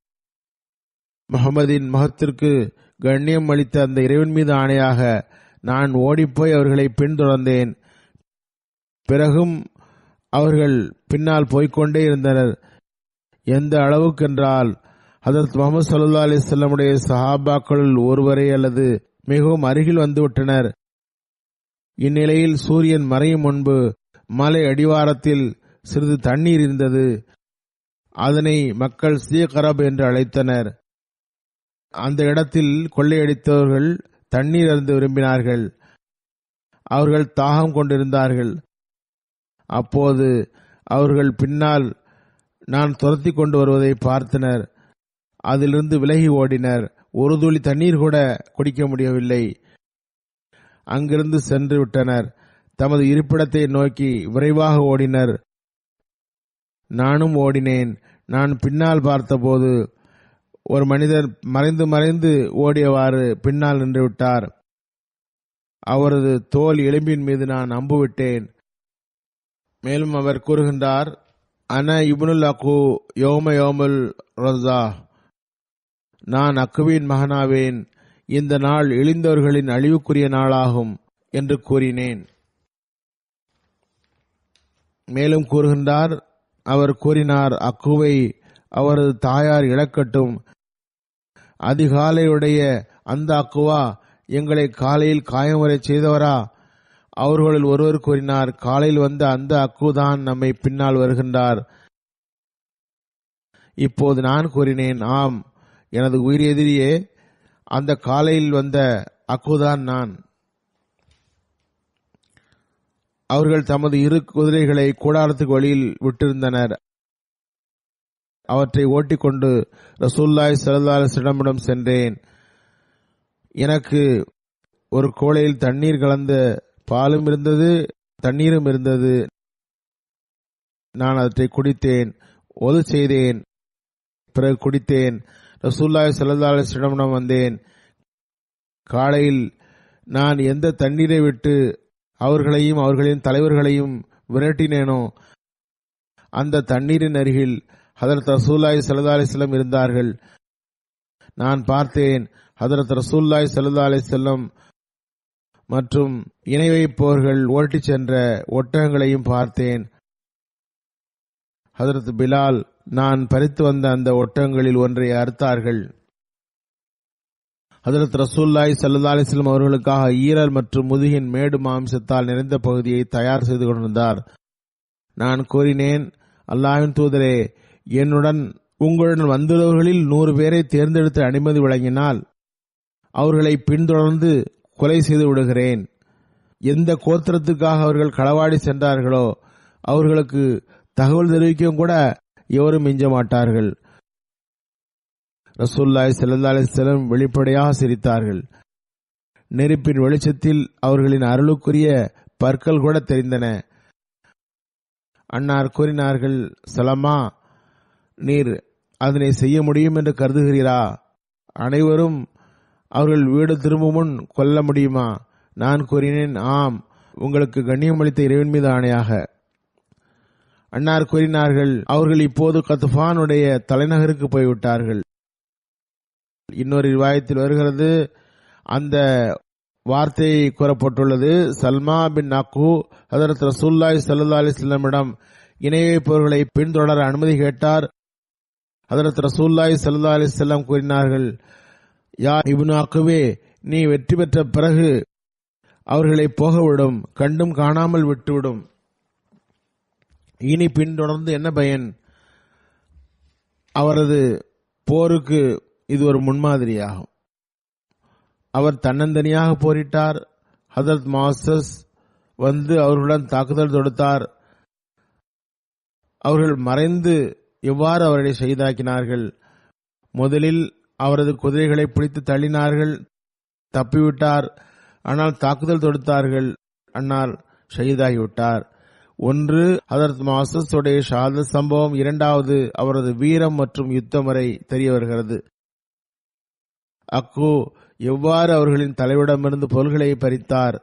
முஹம்மதின் மகத்திற்கு கண்ணியம் அளித்த அந்த இறைவன் மீது ஆணையாக நான் ஓடிப்போய் அவர்களை பின்தொடர்ந்தேன். பிறகும் அவர்கள் பின்னால் போய்கொண்டே இருந்தனர். எந்த அளவுக்கென்றால் ஹதரத் முஹம்மது ஸல்லல்லாஹு அலைஹி வஸல்லம் உடைய சஹாபாக்களுள் ஒருவரை அல்லது மிகவும் அருகில் வந்துவிட்டனர். இந்நிலையில் சூரியன் மறையும் முன்பு மலை அடிவாரத்தில் சிறிது தண்ணீர் இருந்தது. அதனை மக்கள் சீகரப் என்று அழைத்தனர். அந்த இடத்தில் கொள்ளையடித்தவர்கள் தண்ணீர் அருந்த விரும்பினார்கள். அவர்கள் தாகம் கொண்டிருந்தார்கள். அப்போது அவர்கள் பின்னால் நான் துரத்தி கொண்டு வருவதை பார்த்தனர். அதிலிருந்து விலகி ஓடினர். ஒரு துளி தண்ணீர் கூட குடிக்க முடியவில்லை. அங்கிருந்து சென்று விட்டனர். தமது இருப்பிடத்தை நோக்கி விரைவாக ஓடினர். நானும் ஓடினேன். நான் பின்னால் பார்த்தபோது ஒரு மனிதர் மறைந்து மறைந்து ஓடியவாறு பின்னால் நின்று விட்டார். அவரது தோல் எலும்பின் மீது நான் அம்பு விட்டேன். மேலும் அவர் கூறுகின்றார், அன இப்னுல் அக்கு யோமுல் ரஸா, நான் அக்குவின் மகனாவேன். இந்த நாள் இழிந்தவர்களின் அழிவுக்குரிய நாளாகும் என்று கூறினேன். மேலும் கூறுகின்றார், அவர் கூறினார், அக்குவை அவரது தாயார் இழக்கட்டும். அதிகாலையுடைய அந்த அக்குவா எங்களை காலையில் காயமுறை செய்தவரா? அவர்களில் ஒருவர் கூறினார், காலையில் வந்த அந்த அக்குதான் நம்மை பின்னால் வருகின்றார். இப்போது நான் கூறினேன், ஆம் எனது உயிர் எதிரியே, அந்த காலையில் வந்த அக்குதான் நான். அவர்கள் தமது இரு குதிரைகளை கூடாரத்துக்கு வழியில் விட்டிருந்தனர். அவற்றை ஓட்டிக்கொண்டு ரசூலுல்லாஹி ஸல்லல்லாஹு அலைஹி வஸல்லம் சென்றேன். எனக்கு ஒரு கோலையில் தண்ணீர் கலந்த பாலும் இருந்தது, தண்ணீரும் இருந்தது. நான் அவற்றை குடித்தேன், ஒது செய்தேன், பிறகு குடித்தேன். ரசூலுல்லாஹி ஸல்லல்லாஹு அலைஹி வஸல்லம் வந்தேன். காலையில் நான் எந்த தண்ணீரை விட்டு அவர்களையும் அவர்களின் தலைவர்களையும் விரட்டினேனோ அந்த தண்ணீரின் அருகில் ஹதரத் ரசூலுல்லாஹி ஸல்லல்லாஹு அலைஹி வஸல்லம் இருந்தார்கள். நான் பார்த்தேன். ஹதரத் ரசூலுல்லாஹி ஸல்லல்லாஹு அலைஹி வஸல்லம் மற்றும் இணை வைப்பவர்கள் ஓட்டிச் சென்ற ஒட்டகங்களையும் பார்த்தேன். ஹதரத் பிலால் நான் பறித்து வந்த அந்த ஒட்டகங்களில் ஒன்றை அறுத்தார்கள். ஹதரத் ரசூலுல்லாஹி ஸல்லல்லாஹு அலைஹி வஸல்லம் அவர்களுக்காக ஈரல் மற்றும் முதுகின் மேடு மாம்சத்தால் நிறைந்த பகுதியை தயார் செய்து கொண்டிருந்தார். நான் கூறினேன், அல்லாஹ்வின் தூதரே, என்னுடன் உங்களுடன் வந்துள்ளவர்களில் 100 பேரை தேர்ந்தெடுத்து அனுமதி வழங்கினால் அவர்களை பின்தொடர்ந்து கொலை செய்து விடுகிறேன். எந்த கோத்திரத்துக்காக அவர்கள் களவாடி சென்றார்களோ அவர்களுக்கு தகவல் தெரிவிக்கவும் கூட எவரும் மிஞ்ச மாட்டார்கள். ரசூலுல்லாஹி ஸல்லல்லாஹு அலைஹி வஸல்லம் வெளிப்படையாக சிரித்தார்கள். நெருப்பின் வெளிச்சத்தில் அவர்களின் அருளுக்குரிய பற்கள் கூட தெரிந்தன. அன்னார் கூறினார்கள், சலமா, நீர் அதனை செய்ய முடியும் என்று கருதுகிறீரா? அனைவரும் அவர்கள் வீடு திரும்பும் முன் கொல்ல முடியுமா? நான் கூறினேன், ஆம், உங்களுக்கு கண்ணியமளித்த இறைவன் மீது ஆணையாக. அன்னார் கூறினார்கள், அவர்கள் இப்போது கத்பானுடைய தலைநகருக்கு போய்விட்டார்கள். இன்னொரு ரிவாயத்தில் வருகிறது, அந்த வார்த்தையை கூறப்பட்டுள்ளது, சல்மா பின் அக்கு ஹதரத் ரசூலுல்லாஹி ஸல்லல்லாஹு அலைஹி வஸல்லமிடம் இணை வைப்பவர்களை பின்தொடர அனுமதி கேட்டார். ஹதரத் ரசூலுல்லாஹி ஸல்லல்லாஹு அலைஹி வஸல்லம் கூறினார்கள், யா இப்னு அக்குவே, நீ வெற்றி பெற்ற பிறகு அவர்களை போகவிடும், கண்டும் காணாமல் விட்டுவிடும். இனி பின்தொடர்ந்து என்ன பயன்? அவரது போருக்கு இது ஒரு முன்மாதிரியாகும். அவர் தன்னந்தனியாக போரிட்டார். ஹதரத் மாசஸ் வந்து அவர்களுடன் தாக்குதல் தொடுத்தார். அவர்கள் மறைந்து எவ்வாறு அவரை ஷஹீதாக்கினார்கள்? முதலில் அவரது குதிரைகளை பிடித்து தள்ளினார்கள், தப்பிவிட்டார். ஆனால் தாக்குதல் தொடுத்தார்கள், அன்னார் ஷஹீதாகிவிட்டார். ஒன்று ஹதரத் மாசஸ் உடைய ஷஹாதத் சம்பவம், இரண்டாவது அவரது வீரம் மற்றும் யுத்தம் வரை தெரிய வருகிறது. அக்கு எவ்வாறு அவர்களின் தலைவரிடமிருந்து பொருள்களை பறித்தார்.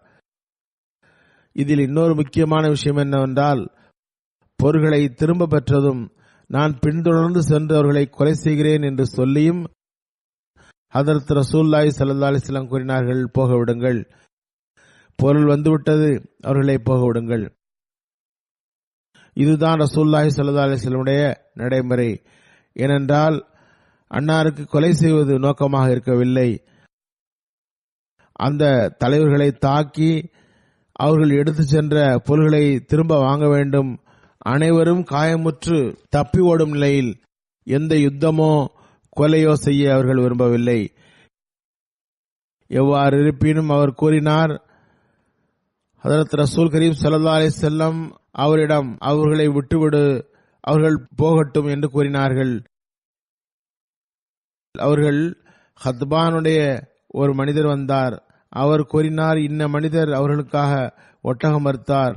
இதில் இன்னொரு முக்கியமான விஷயம் என்னவென்றால், பொருள்களை திரும்ப பெற்றதும் நான் பின்தொடர்ந்து சென்று அவர்களை கொலை செய்கிறேன் என்று சொல்லியும் ஹதரத் ரசூலுல்லாஹி ஸல்லல்லாஹு அலைஹி வஸல்லம் கூறினார்கள், போகவிடுங்கள், பொருள் வந்துவிட்டது, அவர்களை போகவிடுங்கள். இதுதான் ரசூலுல்லாஹி ஸல்லல்லாஹு அலைஹி வஸல்லமுடைய நடைமுறை. ஏனென்றால் அன்னாருக்கு கொலை செய்வது நோக்கமாக இருக்கவில்லை. அந்த தலைவர்களை தாக்கி அவர்கள் எடுத்து சென்ற பொருள்களை திரும்ப வாங்க வேண்டும். அனைவரும் காயமுற்று தப்பி ஓடும் நிலையில் எந்த யுத்தமோ கொலையோ செய்ய அவர்கள் விரும்பவில்லை. எவ்வாறு இருப்பினும் அவர் கூறினார், ஹதரத் ரசூல் கரீம் ஸல்லல்லாஹு அலைஹி வஸல்லம் அவரிடம் அவர்களை விட்டுவிடு, அவர்கள் போகட்டும் என்று கூறினார்கள். அவர்கள் ஹத்பானுடைய ஒரு மனிதர் வந்தார். அவர் கூறினார், இன்ன மனிதர் அவர்களுக்காக ஒட்டகம் மறுத்தார்.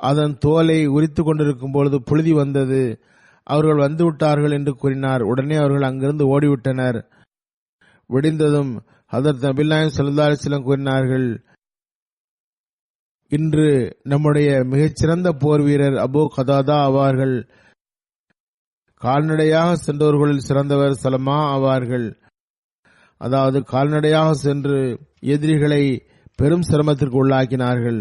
அதன் தோலை உரித்து கொண்டிருக்கும் பொழுது புழுதி வந்தது. அவர்கள் வந்து விட்டார்கள் என்று கூறினார். உடனே அவர்கள் அங்கிருந்து ஓடிவிட்டனர். விடிந்ததும் ஹதரத் நபிகள் நாயகம் ஸல்லல்லாஹு அலைஹி வஸல்லம் கூறினார்கள், இன்று நம்முடைய மிகச்சிறந்த போர் வீரர் அபூ கதாதா ஆவார்கள். கால்நடையாக சென்றவர்களில் சிறந்தவர் சலமா ஆவார்கள். அதாவது கால்நடையாக சென்று எதிரிகளை பெரும் சிரமத்திற்கு உள்ளாக்கினார்கள்.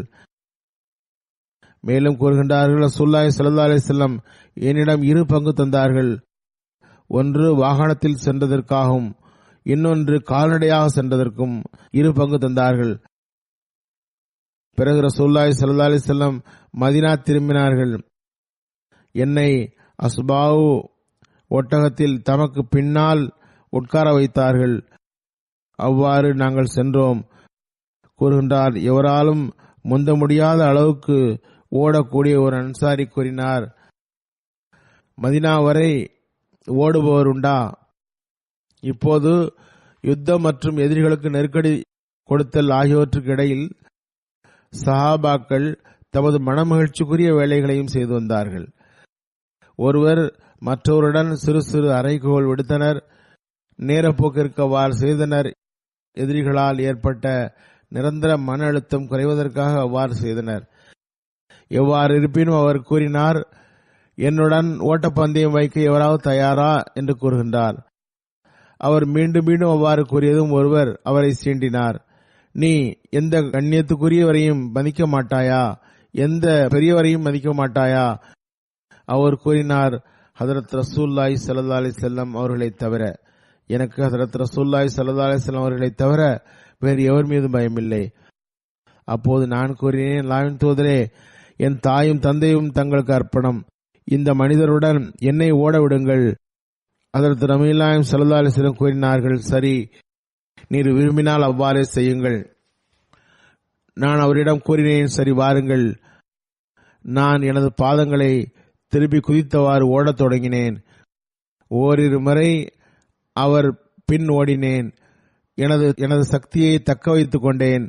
மேலும் கூறுகின்றார்கள், ரசூலுல்லாஹி ஸல்லல்லாஹு அலைஹி வஸல்லம் என்னிடம் 2 பங்கு தந்தார்கள். ஒன்று வாகனத்தில் சென்றதற்காகவும் இன்னொன்று கால்நடையாக சென்றதற்கும் 2 பங்கு தந்தார்கள். பிறகு ரசூலுல்லாஹி ஸல்லல்லாஹு அலைஹி வஸல்லம் மதீனா திரும்பினார்கள். என்னை அஸ்பாவு ஒட்டகத்தில் தமக்கு பின்னால் உட்கார வைத்தார்கள். அவ்வாறு நாங்கள் சென்றோம். கூறுகின்றார், எவராலும் முந்த முடியாத அளவுக்கு ஓடக்கூடிய ஒரு அன்சாரி கூறினார், மதீனா வரை ஓடுபவர் உண்டா? இப்போது யுத்தம் மற்றும் எதிரிகளுக்கு நெருக்கடி கொடுத்தல் ஆகியவற்றுக்கு இடையில் சஹாபாக்கள் தமது மனமகிழ்ச்சிக்குரிய வேலைகளையும் செய்து வந்தார்கள். ஒருவர் மற்றவருடன் சிறு சிறு அறைகோள் விடுத்தனர். நேரப்போக்கிற்கு அவ்வாறு செய்தனர். எதிரிகளால் ஏற்பட்ட நிரந்தர மன அழுத்தம் குறைவதற்காக அவ்வாறு செய்தனர். எவ்வாறு இருப்பினும் அவர் கூறினார், என்னுடன் ஓட்டப்பந்தயம் வைக்க எவராவது தயாரா என்று கூறுகின்றார். அவர் மீண்டும் மீண்டும் அவ்வாறு கூறியதும் ஒருவர் அவரை சீண்டினார். நீ எந்த கண்ணியத்துக்குரியவரையும் மதிக்க மாட்டாயா? எந்த பெரியவரையும் மதிக்க மாட்டாயா? அவர் கூறினார், ஹதரத் ரசூலுல்லாஹி ஸல்லல்லாஹு அலைஹி வஸல்லம் அவர்களை தவிர. எனக்கு ஹதரத் ரசூலுல்லாஹி ஸல்லல்லாஹு அலைஹி வஸல்லம் அவர்களை தவிர வேறு எவர் மீதும் பயமில்லை. அப்போது நான் கூறினேன், அல்லாஹ்வின் தூதரே, என் தாயும் தந்தையும் தங்களுக்கு அர்ப்பணம். இந்த மனிதருடன் என்னை ஓட விடுங்கள். ஹதரத் நபிகள் நாயகம் ஸல்லல்லாஹு அலைஹி வஸல்லம் கூறினார்கள், சரி, நீர் விரும்பினால் அவ்வாறே செய்யுங்கள். நான் அவரிடம் கூறினேன், சரி வாருங்கள். நான் எனது பாதங்களை திருப்பி குதித்தவாறு ஓடத் தொடங்கினேன். ஓரிரு முறை அவர் பின் ஓடினேன். எனது சக்தியை தக்க வைத்துக் கொண்டேன்.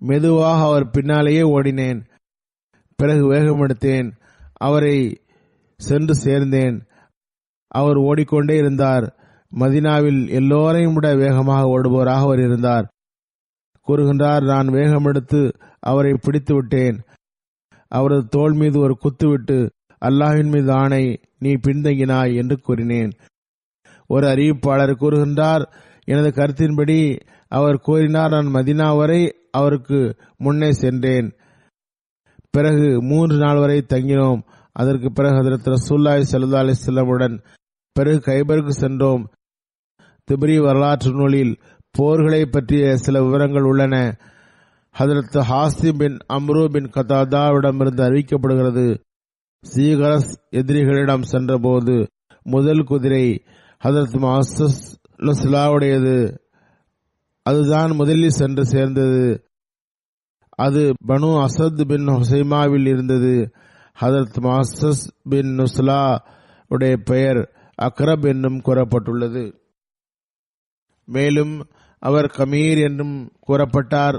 மெதுவாக அவர் பின்னாலேயே ஓடினேன். பிறகு வேகமெடுத்தேன். அவரை சென்று சேர்ந்தேன். அவர் ஓடிக்கொண்டே இருந்தார். மதீனாவில் எல்லோரையும் விட வேகமாக ஓடுபவராக அவர் இருந்தார். கூறுகின்றார், நான் வேகமெடுத்து அவரை பிடித்து விட்டேன். அவரது தோள் மீது ஒரு குத்துவிட்டு, அல்லாஹ்வின் மீது ஆணை, நீ பின்தங்கினாய் என்று கூறினேன். ஒரு அறிவிப்பாளர் கூறுகின்றார், எனது கருத்தின்படி அவர் கூறினார், நான் மதீனா வரை அவருக்கு முன்னே சென்றேன். பிறகு 3 நாள் வரை தங்கினோம். அதற்கு பிறகு ஹஜ்ரத் ரசூலுல்லாஹி ஸல்லல்லாஹு அலைஹி வஸல்லம் உடன் பிறகு கைபருக்கு சென்றோம். திப்ரி வரலாற்று நூலில் போர்களை பற்றிய சில விவரங்கள் உள்ளன. ஹஜ்ரத் ஹாசிம் பின் அம்ரு பின் கதாதாவிடமிருந்து அறிவிக்கப்படுகிறது, சீகரஸ் எதிரிகளிடம் சென்றபோது முதல் குதிரை ஹஜ்ரத் முஅஸ்ஸஸுடையது. அதுதான் முதலில் சென்று சேர்ந்தது. அது பனு அசத் பின் ஹுசைமாவில் இருந்தது. ஹஜ்ரத் முஅஸ்ஸஸ் பின் நுஸ்லா உடைய பெயர் அக்ரப் என்றும் கூறப்பட்டுள்ளது. மேலும் அவர் கமீர் என்றும் கூறப்பட்டார்.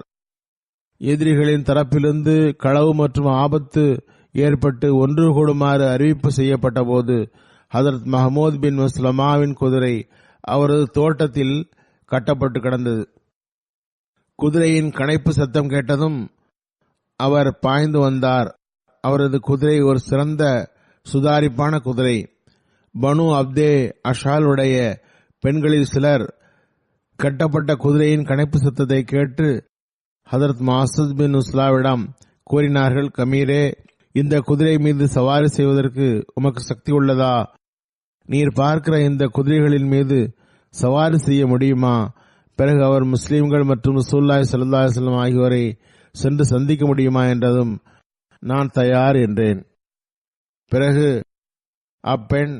எதிரிகளின் தரப்பிலிருந்து களவு மற்றும் ஆபத்து ஏற்பட்டு ஒன்று கூடுமாறு அறிவிப்பு செய்யப்பட்ட போது ஹஜ்ரத் மஹமூத் பின் மஸ்லமாவின் குதிரை அவரது தோட்டத்தில் கட்டப்பட்டு கிடந்தது. குதிரையின் கணைப்பு சத்தம் கேட்டதும் அவர் பாய்ந்து வந்தார். அவரது குதிரை ஒரு சிறந்த சுதாரிப்பான குதிரை. பனு அப்தே அஷாலுடைய பெண்களில் சிலர் கட்டப்பட்ட குதிரையின் கணைப்பு சத்தத்தை கேட்டு ஹஜ்ரத் முஅஸ்ஸஸ் பின் உஸ்லாவிடம் கூறினார்கள், கமீரே, இந்த குதிரை மீது சவாரி செய்வதற்கு உமக்கு சக்தி உள்ளதா? நீர் பார்க்கிற இந்த குதிரைகளின் மீது சவாரி செய்ய முடியுமா? பிறகு அவர் முஸ்லிம்கள் மற்றும் ரசூலுல்லாஹி ஸல்லல்லாஹு அலைஹி வஸல்லம் ஆகியோரை சென்று சந்திக்க முடியுமா என்றதும் நான் தயார் என்றேன். பிறகு அப்பெண்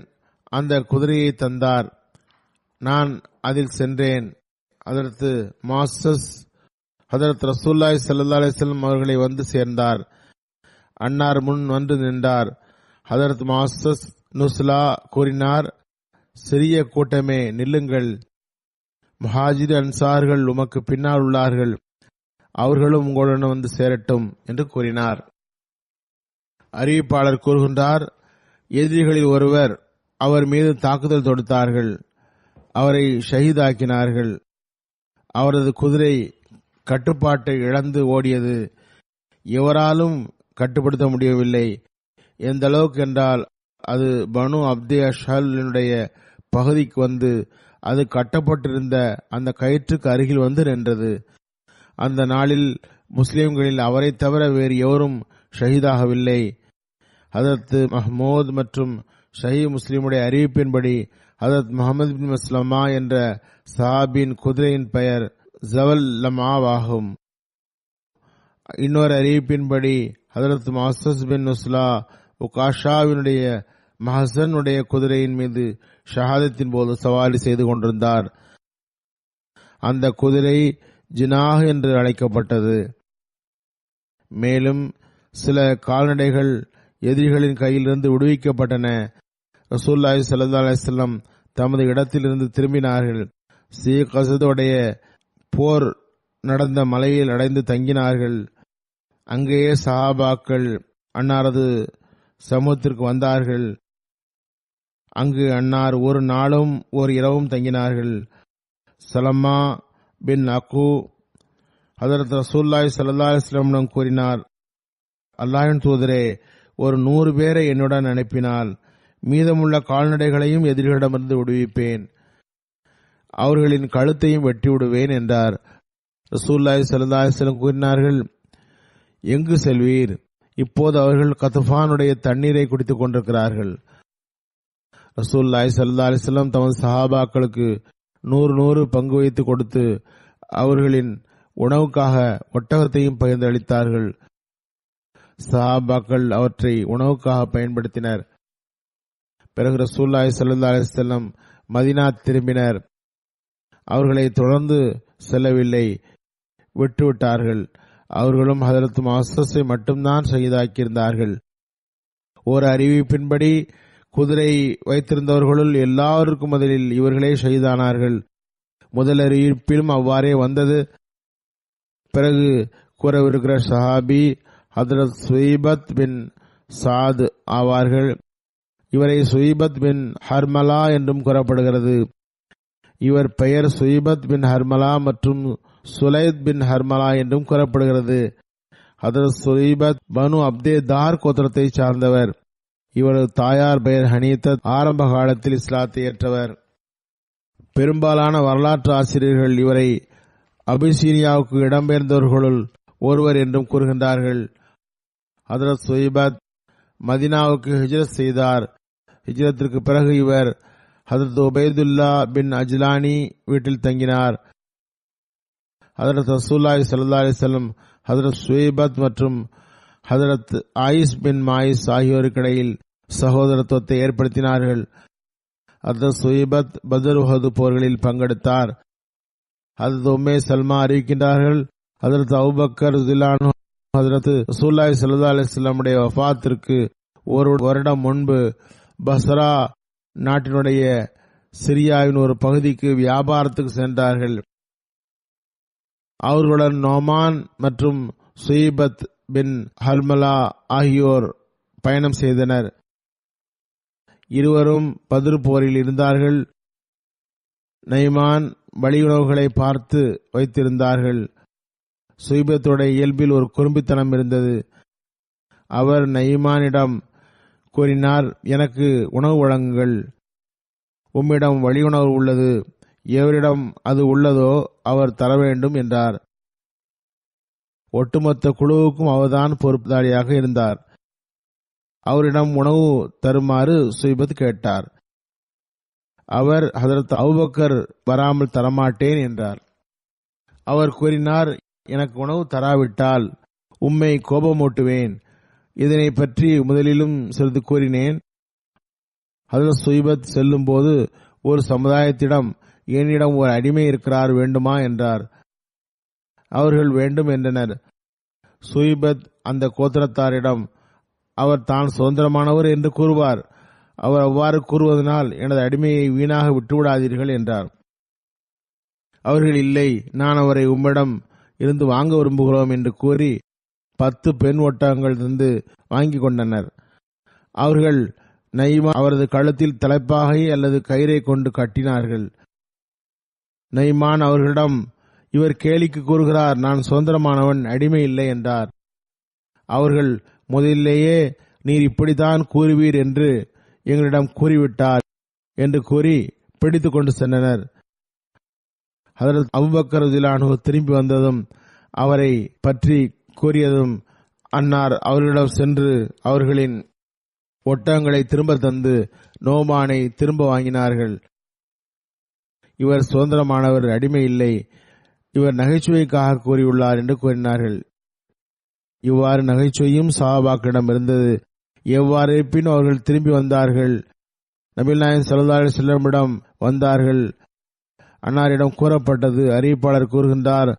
அந்த குதிரையை தந்தார். நான் அதில் சென்றேன். அதற்கு முஅஸ்ஸஸ் ஹஜ்ரத் ரசூலுல்லாஹி ஸல்லல்லாஹு அலைஹி வஸல்லம் அவர்களை வந்து சேர்ந்தார். அன்னார் முன் வந்து நின்றார். ஹஜ்ரத் முஅஸ்ஸஸ் நுஸ்லா கூறினார், சிறிய கூட்டமே, நில்லுங்கள். முஹாஜிர் அன்சார்கள் உமக்கு பின்னால் உள்ளார்கள். அவர்களும் உங்களுடன் வந்து சேரட்டும் என்று கூறினார். அறிவிப்பாளர் கூறுகின்றார், எதிரிகளில் ஒருவர் அவர் மீது தாக்குதல் தொடுத்தார்கள். அவரை ஷஹீதாக்கினார்கள். அவரது குதிரை கட்டுப்பாட்டை இழந்து ஓடியது. எவராலும் கட்டுப்படுத்த முடியவில்லை. எந்த அளவுக்கு என்றால் அது பனு அப்தே அஷாலுடைய பகுதிக்கு வந்து அது கட்டப்பட்டிருந்த அந்த கயிற்றுக்கு அருகில் வந்து நின்றது. அந்த நாளில் முஸ்லிம்களில் அவரை தவிர வேறு எவரும் ஷஹீதாகவில்லை. ஹஜ்ரத் மஹ்மூத் மற்றும் ஷஹீ முஸ்லிமுடைய அறிவிப்பின்படி ஹஜ்ரத் முஹம்மது பின் மஸ்லமா என்ற சஹாபின் குதிரையின் பெயர் ஜவல் லமாவாகும். இன்னொரு அறிவிப்பின்படி ஹஜ்ரத் முஅஸ்ஸஸ் பின் நுஸ்லா உகாஷாவினுடைய மஹசனுடைய குதிரையின் மீது ஷஹாதத்தின் போது சவாரி செய்து கொண்டிருந்தார். அந்த குதிரை ஜினாஹ் என்று அழைக்கப்பட்டது. மேலும் சில கால்நடைகள் எதிரிகளின் கையிலிருந்து விடுவிக்கப்பட்டன. ரசூலுல்லாஹி ஸல்லல்லாஹு அலைஹி வஸல்லம் தமது இடத்திலிருந்து திரும்பினார்கள். சீகஸதுடைய போர் நடந்த மலையில் அடைந்து தங்கினார்கள். அங்கேயே சஹாபாக்கள் அன்னாரது சமூகத்திற்கு வந்தார்கள். அங்கு அன்னார் ஒரு நாளும் ஒரு இரவும் தங்கினார்கள். சலமா பின் அக்கு ஹஜ்ரத் ரசூலுல்லாஹி ஸல்லல்லாஹு அலைஹி வஸல்லம் கூறினார், அல்லாஹ்வின் தூதரே, ஒரு 100 பேரை என்னுடன் அனுப்பினால் மீதமுள்ள கால்நடைகளையும் எதிரிகளிடமிருந்து விடுவிப்பேன், அவர்களின் கழுத்தையும் வெட்டி விடுவேன் என்றார். ரசூலுல்லாஹி ஸல்லல்லாஹு அலைஹி வஸல்லம் கூறினார்கள், எங்கு செல்வீர்? இப்போது அவர்கள் கத்ஃபானுடைய தண்ணீரை குடித்துக் கொண்டிருக்கிறார்கள். ரசூலுல்லாஹி ஸல்லல்லாஹு அலைஹி வஸல்லம் தமது சஹாபாக்களுக்கு 100 பங்கு வைத்து கொடுத்து அவர்களின் உணவுக்காக ஒட்டகத்தையும் பகிர்ந்து அளித்தார்கள். சஹாபாக்கள் அவற்றை உணவுக்காக பயன்படுத்தினர். பிறகு ரசூலுல்லாஹி ஸல்லல்லாஹு அலைஹி வஸல்லம் மதீனா திரும்பினர். அவர்களை தொடர்ந்து செல்லவில்லை, விட்டுவிட்டார்கள். அவர்களும் ஹஜ்ரத் முஅஸ்ஸஸை மட்டும்தான் ஷஹீதாக்கியிருந்தார்கள். ஒரு அறிவிப்பின்படி குதிரை வைத்திருந்தவர்களுள் எல்லாருக்கும் முதலில் இவர்களே ஷஹீதானார்கள். முதலறிவிப்பிலும் அவ்வாறே வந்தது. பிறகு கூறவிருக்கிற சஹாபி ஹதரத் சுவைபத் பின் சாத் ஆவார்கள். இவரை சுவைபத் பின் ஹர்மலா என்றும் கூறப்படுகிறது. இவர் பெயர் சுவைபத் பின் ஹர்மலா மற்றும் சுலைத் பின் ஹர்மலா என்றும் கூறப்படுகிறது. ஹதரத் சுவைபத் பனு அப்தே தார் கோத்திரத்தை சார்ந்தவர். இவரது தாயார் பெயர் ஹனீதத். ஆரம்ப காலத்தில் இஸ்லாத்தை ஏற்றவர். பெரும்பாலான வரலாற்று ஆசிரியர்கள் இவரை அபிசீனியாவுக்கு இடம்பெயர்ந்தவர்களுள் ஒருவர் என்றும் கூறுகின்றார்கள். ஹதரத் சுவைபத் மதினாவுக்கு ஹிஜ்ரத் செய்தார். ஹிஜ்ரத்திற்கு பிறகு இவர் ஹதரத் உபைதுல்லா பின் அஜ்லானி வீட்டில் தங்கினார். ஹதரத் ரசூலுல்லாஹி ஸல்லல்லாஹு அலைஹி வஸல்லம் ஹதரத் சுவைபத் மற்றும் ஹதரத் ஆயிஸ் பின் மாயிஸ் ஆகியோருக்கிடையில் சகோதரத்துவத்தை ஏற்படுத்தினார்கள். ஹதரத் சுவைபத் பத்ர் உஹது போர்களில் பங்கெடுத்தார். ஹதரத் உம்மே சல்மா அறிவிக்கின்றார்கள், ஹதரத் அபூபக்கர் ரலியல்லாஹு அன்ஹு ஹதரத் ரசூலுல்லாஹி ஸல்லல்லாஹு அலைஹி வஸல்லம் வஃபாத்திற்கு ஒரு வருடம் முன்பு பஸ்ரா நாட்டினுடைய சிரியாவின் ஒரு பகுதிக்கு வியாபாரத்துக்கு சென்றார்கள். அவர்களுடன் நோமான் மற்றும் சுவைபத் பின் ஹர்மலா ஆகியோர் பயணம் செய்தனர். இருவரும் பத்ர் போரில் இருந்தார்கள். நைமான் வழியுணவுகளை பார்த்து வைத்திருந்தார்கள். சுவைபத்துடைய இயல்பில் ஒரு குறும்பித்தனம் இருந்தது. அவர் நைமானிடம் கூறினார், எனக்கு உணவு வழங்குங்கள், உம்மிடம் வழியுணவு உள்ளது, எவரிடம் அது உள்ளதோ அவர் தர வேண்டும் என்றார். ஒட்டுமொத்த குழுவுக்கும் அவர்தான் பொறுப்புதாரியாக இருந்தார். அவரிடம் உணவு தருமாறு சுவைபத் கேட்டார். அவர் ஹதரத் அபூபக்கர் வராமல் தரமாட்டேன் என்றார். அவர் கூறினார், எனக்கு உணவு தராவிட்டால் உம்மை கோபமூட்டுவேன். இதனை பற்றி முதலிலும் சிறிது கூறினேன். ஹதரத் சுவைபத் செல்லும் போது ஒரு சமுதாயத்திடம் என்னிடம் ஒரு அடிமை இருக்கிறார், வேண்டுமா என்றார். அவர்கள் வேண்டும் என்றனர். சுவைபத் அந்த கோத்திரத்தாரிடம் அவர் தான் சுதந்திரமானவர் என்று கூறுவார். அவர் அவ்வாறு கூறுவதனால் எனது அடிமையை வீணாக விட்டுவிடாதீர்கள் என்றார். அவர்கள் இல்லை, நான் அவரை உம்மிடம் இருந்து வாங்க விரும்புகிறோம் என்று கூறி 10 பெண் ஒட்டகங்கள் தந்து வாங்கி கொண்டனர். அவர்கள் நைமா அவரது கழுத்தில் தலைப்பாகை அல்லது கயிறை கொண்டு கட்டினார்கள். நைமான் அவர்களிடம், இவர் கேலிக்கு கூறுகிறார், நான் சுதந்திரமானவன், அடிமை இல்லை என்றார். அவர்கள், முதலிலேயே நீர் இப்படித்தான் கூறுவீர் என்று எங்களிடம் கூறிவிட்டார் என்று கூறி பிடித்துக் கொண்டு சென்றனர். ஹதரத் அபூபக்கர் ரலியல்லாஹு அன்ஹு திரும்பி வந்ததும் அவரை பற்றி கூறியதும் அன்னார் அவர்களிடம் சென்று அவர்களின் ஒட்டகங்களை திரும்ப தந்து நோமானை திரும்ப வாங்கினார்கள். இவர் சுதந்திரமானவர், அடிமை இல்லை, இவர் நகைச்சுவைக்காக கூறியுள்ளார் என்று கூறினார்கள். இவ்வாறு நகைச்சுவையும் சஹாபாக்களிடம் இருந்தது. எவ்வாறு இருப்பினும் அவர்கள் திரும்பி வந்தார்கள். நபிகள் நாயகம் ஸல்லல்லாஹு அலைஹி வஸல்லம் வந்தார்கள். அன்னாரிடம் கூறப்பட்டது, அறிவிப்பாளர் கூறுகின்றார்,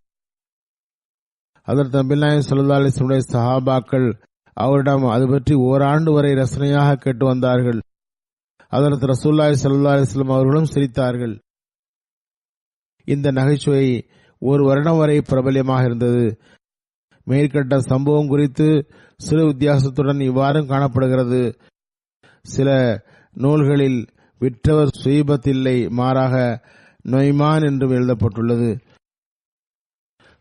ஹதரத் நபிகள் நாயகம் ஸல்லல்லாஹு அலைஹி வஸல்லம் சஹாபாக்கள் அவரிடம் அது பற்றி ஓராண்டு வரை ரசனையாக கேட்டு வந்தார்கள். ஹதரத் ரசூலுல்லாஹி ஸல்லல்லாஹு அலைஹி வஸல்லம் அவர்களும் சிரித்தார்கள். இந்த நகைச்சுவை ஒரு வருடம் வரை பிரபல்யமாக இருந்தது. மேற்கட்ட சம்பவம் குறித்து சிறு வித்தியாசத்துடன் இவ்வாறும் காணப்படுகிறது. சில நூல்களில் விற்றவர் சுவைபத் இல்லை, மாறாக நொய்மான் என்றும் எழுதப்பட்டுள்ளது.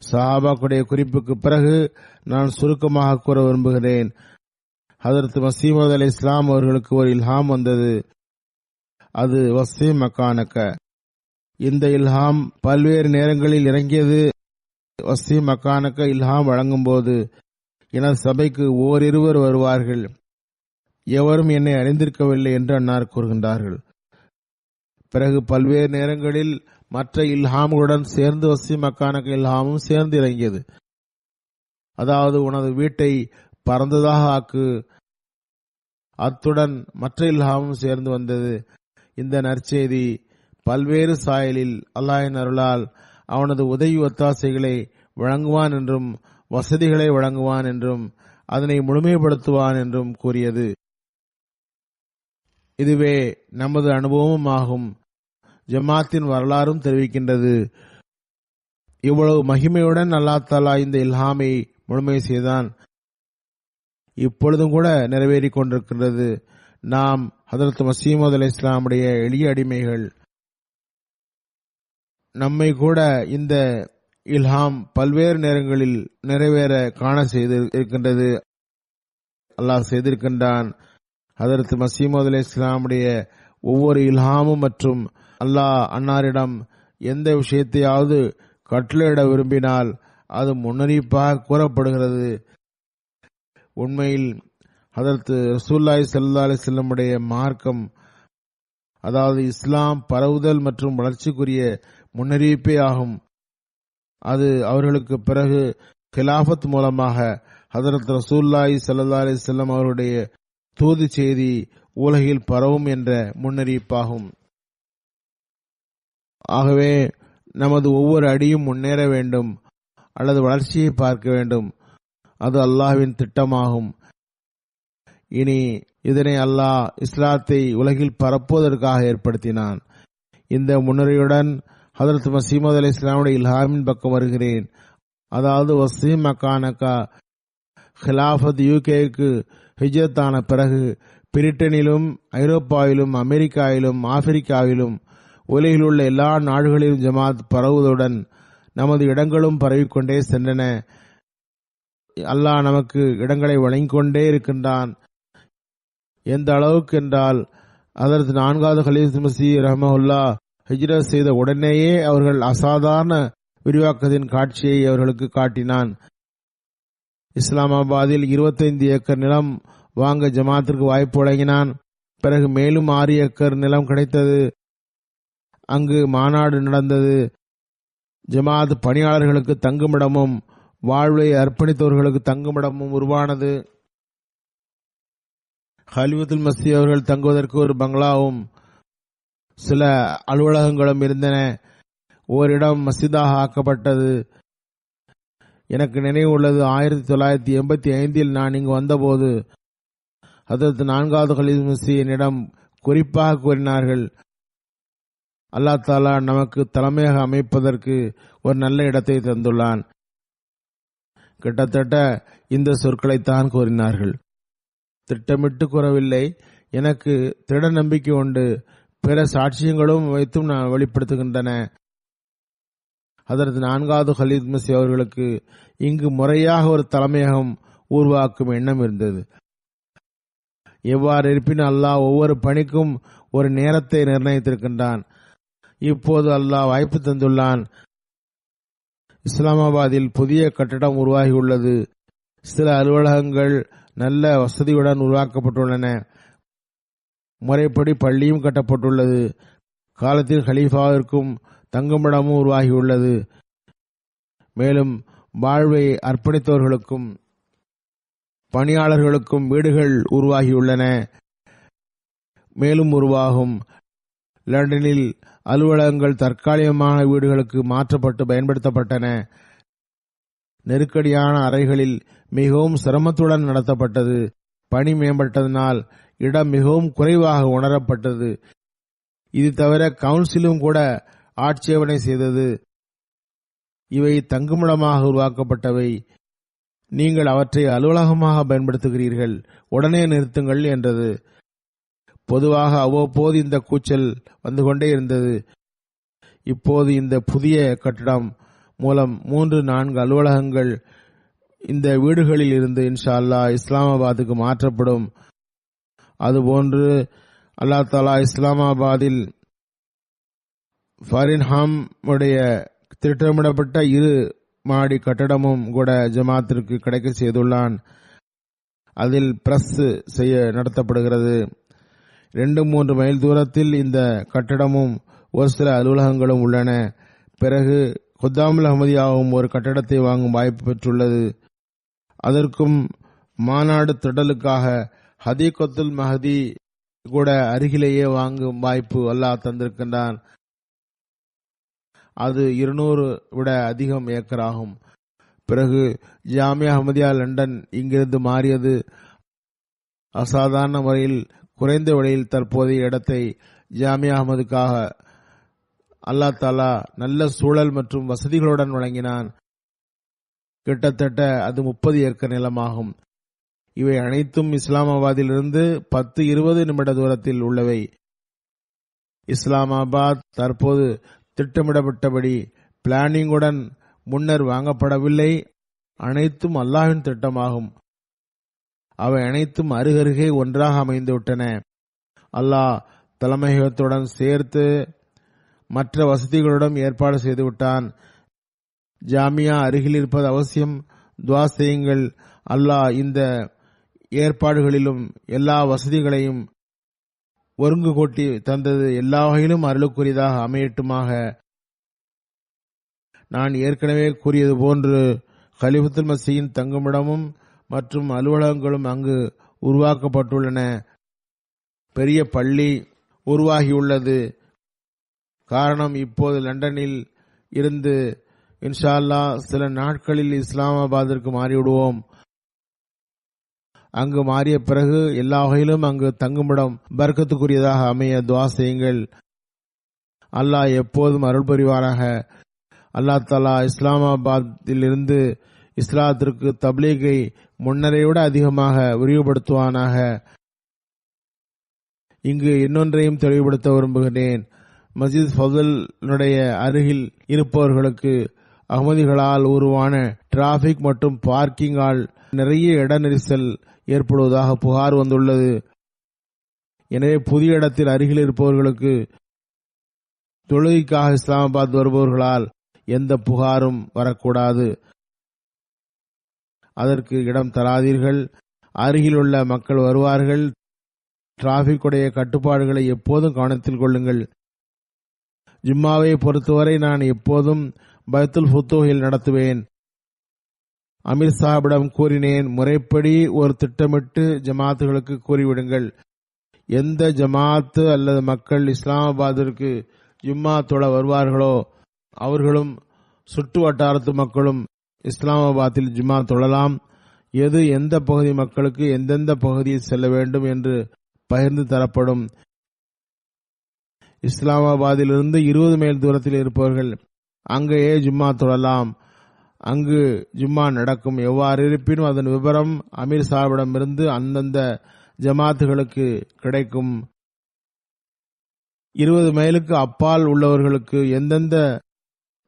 சஹாபாக்குடைய குறிப்புக்கு பிறகு நான் சுருக்கமாக கூற விரும்புகிறேன். ஹதரத் மஸீஹ் மவ்ஊத் அலைஹிஸ்ஸலாம் அவர்களுக்கு ஒரு இல்ஹாம் வந்தது. அது வஸ்ஸி மக்கானக்க. இந்த இல்ஹாம் பல்வேறு நேரங்களில் இறங்கியது. வஸ்ஸி மக்கானக்க இல்ஹாம் வழங்கும் போது எனது சபைக்கு ஓரிருவர் வருவார்கள். எவரும் என்னை அறிந்திருக்கவில்லை என்று அன்னார் கூறுகின்றார்கள். பிறகு பல்வேறு நேரங்களில் மற்ற இல்ஹாம்களுடன் சேர்ந்து வஸ்ஸி மக்கானக்க இல்ஹாமும் சேர்ந்து இறங்கியது. அதாவது, உனது வீட்டை பறந்ததாக ஆக்கு. அத்துடன் மற்ற இல்ஹாமும் சேர்ந்து வந்தது. இந்த நற்செய்தி பல்வேறு சாயலில் அல்லாஹ்வின் அருளால் அவனது உதவி ஒத்தாசைகளை வழங்குவான் என்றும் வசதிகளை வழங்குவான் என்றும் அதனை முழுமைப்படுத்துவான் என்றும் கூறியது. இதுவே நமது அனுபவமும் ஆகும். ஜமாத்தின் வரலாறும் தெரிவிக்கின்றது. இவ்வளவு மகிமையுடன் அல்லாஹ் தஆலா இந்த இல்ஹாமை முழுமை செய்தான். இப்பொழுதும் கூட நிறைவேறிக் கொண்டிருக்கின்றது. நாம் ஹதரத் மஸீஹ் அலைஹிஸ்ஸலாமுடைய எளிய அடிமைகள். நம்மை கூட இந்த இல்ஹாம் பல்வேறு நேரங்களில் நிறைவேற காண செய்து இருக்கின்றது. அல்லாஹ் செய்திருக்கின்றான். ஹதரத் மஸீஹ் அலைஹிஸ்ஸலாமுடைய ஒவ்வொரு இல்ஹாமும் மற்றும் அல்லாஹ் அன்னாரிடம் எந்த விஷயத்தையாவது கட்டளையிட விரும்பினால் அது முன்னறிவிப்பாக கூறப்படுகிறது. உண்மையில் ஹதரத் ரசூலுல்லாஹி ஸல்லல்லாஹு அலைஹி வஸல்லம் உடைய மார்க்கம், அதாவது இஸ்லாம் பரவுதல் மற்றும் வளர்ச்சிக்குரிய முன்னறிவிப்பே ஆகும். அது அவர்களுக்கு பிறகு கிலாஃபத் மூலமாக ஹதரத் ரசூலுல்லாஹி ஸல்லல்லாஹு அலைஹி வஸல்லம் அவருடைய தூது செய்தி உலகில் பரவும் என்ற முன்னறிவிப்பாகும். ஆகவே நமது ஒவ்வொரு அடியும் முன்னேற வேண்டும் அல்லது வளர்ச்சியை பார்க்க வேண்டும். அது அல்லாஹ்வின் திட்டமாகும். இனி இதனை அல்லாஹ் இஸ்லாத்தை உலகில் பரப்புவதற்காக ஏற்படுத்தினான். இந்த முன்னுரையுடன் ஹதரத் மஸீஹ் அலைஹிஸ்ஸலாமுடைய இல்ஹாமின் பக்கம் வருகிறேன். அதாவது வஸீம் மக்கானகா ஹிலாஃபத் யூகேக்கு ஹிஜ்ரத்தான பிறகு பிரிட்டனிலும் ஐரோப்பாவிலும் அமெரிக்காவிலும் ஆப்பிரிக்காவிலும் உலகில் உள்ள எல்லா நாடுகளிலும் ஜமாத் பரவுவதுடன் நமது இடங்களும் பரவிக்கொண்டே சென்றன. அல்லாஹ் நமக்கு இடங்களை வழங்கிக் கொண்டே இருக்கின்றான். எந்த அளவுக்கு என்றால் அதற்கு 4வது கலீஃபா மஸீஹ் ரஹ்மஹுல்லாஹ் ஹிஜ்ரத் செய்த உடனேயே அவர்கள் அசாதாரண விரிவாக்கத்தின் காட்சியை அவர்களுக்கு காட்டினான். இஸ்லாமாபாத்தில் 25 ஏக்கர் நிலம் வாங்க ஜமாத்திற்கு வாய்ப்பு வழங்கினான். பிறகு மேலும் 6 ஏக்கர் நிலம் கிடைத்தது. அங்கு மாநாடு நடந்தது. ஜமாத் பணியாளர்களுக்கு தங்குமிடமும் வாழ்வை அர்ப்பணித்தவர்களுக்கு தங்குமிடமும் உருவானது. ஹலிஃபத்துல் மஸீஹ் அவர்கள் தங்குவதற்கு ஒரு பங்களாவும் சில அலுவலகங்களும் இருந்தன. ஓரிடம் மஸ்ஜிதாக ஆக்கப்பட்டது. எனக்கு நினைவு உள்ளது, 1985 நான் இங்கு வந்தபோது ஹதரத் 4வது கலீஃபா மஸீஹ் என்னிடம் குறிப்பாக கூறினார்கள், அல்லாஹ் தஆலா நமக்கு தலைமையாக அமைப்பதற்கு ஒரு நல்ல இடத்தை தந்துள்ளான். கிட்டத்தட்ட இந்த சொற்களைத்தான் கூறினார்கள். திட்டமிட்டு கூறவில்லை. எனக்கு திட நம்பிக்கை உண்டு. பிற சாட்சியங்களும் வைத்தும் நான் வெளிப்படுத்துகின்றன. ஹதரத் 4வது கலீஃபா மஸீஹ் அவர்களுக்கு இங்கு முறையாக ஒரு தலைமையகம் உருவாக்கும் எண்ணம் இருந்தது. எவ்வாறு இருப்பினும் அல்லாஹ் ஒவ்வொரு பணிக்கும் ஒரு நேரத்தை நிர்ணயித்திருக்கின்றான். இப்போது அல்லாஹ் வாய்ப்பு தந்துள்ளான். இஸ்லாமாபாத்தில் புதிய கட்டடம் உருவாகியுள்ளது. சில அலுவலகங்கள் நல்ல வசதியுடன் உருவாக்கப்பட்டுள்ளன. முறைப்படி பள்ளியும் கட்டப்பட்டுள்ளது. காலத்தில் கலீஃபாவிற்கும் தங்குமிடமும் உருவாகியுள்ளது. மேலும் வாழ்வை அர்ப்பணித்தவர்களுக்கும் பணியாளர்களுக்கும் வீடுகள் உருவாகியுள்ளன. மேலும் உருவாகும். லண்டனில் அலுவலகங்கள் தற்காலிகமான வீடுகளுக்கு மாற்றப்பட்டு பயன்படுத்தப்பட்டன. நெருக்கடியான அறைகளில் மிகவும் சிரமத்துடன் நடத்தப்பட்டது. பணி மேம்பட்டதனால் இடம் மிகவும் குறைவாக உணரப்பட்டது. இது தவிர கவுன்சிலும் கூட ஆட்சேபனை செய்தது. இவை தங்குமிடமாக உருவாக்கப்பட்டவை. நீங்கள் அவற்றை அலுவலகமாக பயன்படுத்துகிறீர்கள், உடனே நிறுத்துங்கள் என்றது. பொதுவாக அவ்வப்போது இந்த கூச்சல் வந்து கொண்டே இருந்தது. இப்போது இந்த புதிய கட்டடம் மூலம் 3-4 அலுவலகங்கள் இந்த வீடுகளில் இருந்து இன்ஷா அல்லாஹ் இஸ்லாமாபாத்துக்கு மாற்றப்படும். அதுபோன்று அல்லாஹ் தஆலா இஸ்லாமாபாத்தில் ஃபாரின்ஹாம் உடைய திட்டமிடப்பட்ட 2 மாடி கட்டடமும் கூட ஜமாத்திற்கு கிடைக்க செய்துள்ளான். அதில் பிரஸ் செய்ய நடத்தப்படுகிறது. 2-3 மைல் தூரத்தில் இந்த கட்டடமும் ஒரு சில அலுவலகங்களும் உள்ளன. பிறகு குத்தாமுல் அஹ்மதியாவும் ஒரு கட்டடத்தை வாங்கும் வாய்ப்பு பெற்றுள்ளது. அதற்கும் மாநாடு திடலுக்காக ஹதீகத்துல் மஹதி கூட அருகிலேயே வாங்கும் வாய்ப்பு அல்லாஹ் தந்திருக்கின்றான். அது 200 விட அதிகம் ஏக்கர் ஆகும். பிறகு ஜாமியா அஹ்மதியா லண்டன் இங்கிருந்து மாறியது. அசாதாரண முறையில் குறைந்த விலையில் தற்போதைய இடத்தை ஜாமியா அஹ்மதுக்காக அல்லாஹ் தாலா நல்ல சூழல் மற்றும் வசதிகளுடன் வழங்கினான். கிட்டத்தட்ட அது 30 ஏக்கர் நிலமாகும். இவை அனைத்தும் இஸ்லாமாபாத்திலிருந்து 10-20 நிமிட தூரத்தில் உள்ளவை. இஸ்லாமாபாத் தற்போது திட்டமிடப்பட்டபடி பிளானிங்குடன் முன்னர் வாங்கப்படவில்லை. அனைத்தும் அல்லாஹ்வின் திட்டமாகும். அவை அனைத்தும் அருகருகே ஒன்றாக அமைந்துவிட்டன. அல்லாஹ் தலைமையகத்துடன் சேர்த்து மற்ற வசதிகளுடன் ஏற்பாடு செய்துவிட்டான். ஜாமியா அருகில் இருப்பது அவசியம். துஆ செய்யுங்கள். அல்லாஹ் இந்த ஏற்பாடுகளிலும் எல்லா வசதிகளையும் ஒருங்கு கூட்டி தந்தது எல்லா வகையிலும் அருளுக்குரியதாக அமையட்டுமாக. நான் ஏற்கனவே கூறியது போன்று கலிஃபத்துல் மஸீஹின் தங்குமிடமும் மற்றும் அலுவலகங்களும் அங்கு உருவாக்கப்பட்டுள்ளன. பெரிய பள்ளி உருவாகியுள்ளது. காரணம், இப்போது லண்டனில் இருந்து இன்ஷா அல்லாஹ் சில நாட்களில் இஸ்லாமாபாத்திற்கு மாறிவிடுவோம். அங்கு மாறிய பிறகு எல்லா வகையிலும் அங்கு தங்குமிடம் பர்க்கத்துக்குரியதாக அமைய துஆ செய்யுங்கள். அல்லாஹ் எப்போதும் அருள் புரிவாராக. அல்லாஹ் தஆலா இஸ்லாமாபாத்தில் இருந்து இஸ்லாத்திற்கு தப்லீகை முன்னரை விட அதிகமாக விரிவுபடுத்துவானாக. இங்கு இன்னொன்றையும் தெளிவுபடுத்த விரும்புகிறேன். மஸ்ஜித் ஃபதுலுடைய அருகில் இருப்பவர்களுக்கு அகமதிகளால் உருவான டிராபிக் மற்றும் பார்க்கிங்கால் நிறைய இட நெரிசல் ஏற்படுவதாக புகார் வந்துள்ளது. எனவே புதிய இடத்தில் அருகில் இருப்பவர்களுக்கு தொழுகைக்காக இஸ்லாமாபாத் வருபவர்களால் எந்த புகாரும் வரக்கூடாது. அதற்கு இடம் தராதீர்கள். அருகிலுள்ள மக்கள் வருவார்கள். டிராபிக் உடைய கட்டுப்பாடுகளை எப்போதும் கவனத்தில் கொள்ளுங்கள். ஜும்மாவை பொறுத்தவரை நான் எப்போதும் பைத்துல் ஃபுத்தூஹில் நடத்துவேன். அமீர் சாஹிபிடம் கூறினேன், முறைப்படி ஒரு திட்டமிட்டு ஜமாத்துகளுக்கு கூறிவிடுங்கள். எந்த ஜமாத்து அல்லது மக்கள் இஸ்லாமாபாத்திற்கு ஜும்மா தொழ வருவார்களோ அவர்களும் சுற்று வட்டாரத்து மக்களும் இஸ்லாமாபாத்தில் ஜும்மா தொழலாம். எது எந்த பகுதி மக்களுக்கு எந்தெந்த பகுதியில் செல்ல வேண்டும் என்று பகிர்ந்து தரப்படும். இஸ்லாமாபாத்திலிருந்து 20 மைல் தூரத்தில் இருப்பவர்கள் அங்கேயே ஜும்மா தொழலாம். அங்கு ஜும்மா நடக்கும். எவ்வாறு இருப்பினும் அதன் விவரம் அமீர் சாஹிபிடமிருந்து அந்தந்த ஜமாத்துகளுக்கு கிடைக்கும். 20 மைலுக்கு அப்பால் உள்ளவர்களுக்கு எந்தெந்த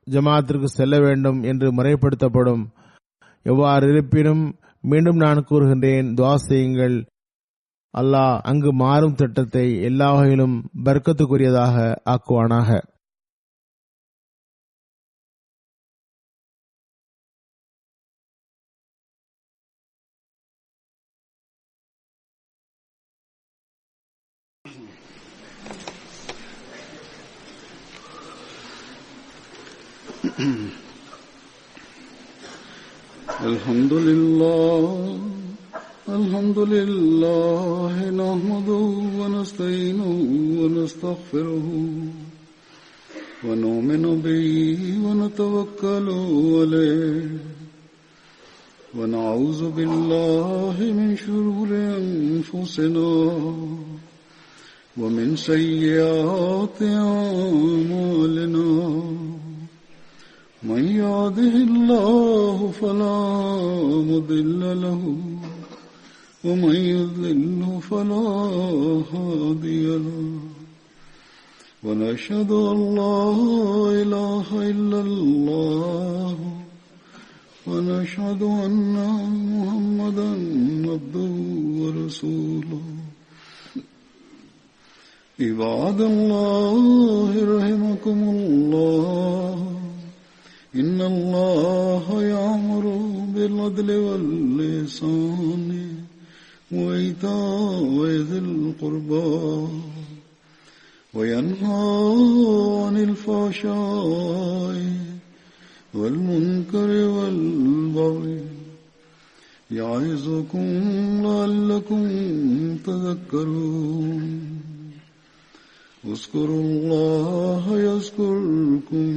ஜமாத்திற்கு செல்ல வேண்டும் என்று முறைப்படுத்தப்படும். எவ்வாறு இருப்பினும் மீண்டும் நான் கூறுகின்றேன், துஆ செய்யுங்கள். அல்லாஹ் அங்கு மாறும் திட்டத்தை எல்லா வகையிலும் பர்க்கத்துக்குரியதாக ஆக்குவானாக. Alhamdulillah nahmaduhu wa nasta'inuhu wa nastaghfiruhu wa nu'minu bihi wa natawakkalu alayhi wa na'udzu billahi min shururi anfusina wa min sayyiati a'malina. من يهده الله فلا مضل له ومن يضلل فلا هادي له ونشهد أن لا إله إلا الله ونشهد أن محمدا عبده ورسوله. عباد الله رحمكم الله إن الله يأمر بالعدل والإحسان وإيتاء ذي القربى وينهى عن الفحشاء والمنكر والبغي يعظكم لعلكم تذكرون. اذكروا الله يذكركم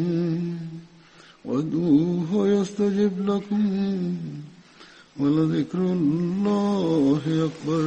وادعوه يستجب لكم ولذكر الله أكبر.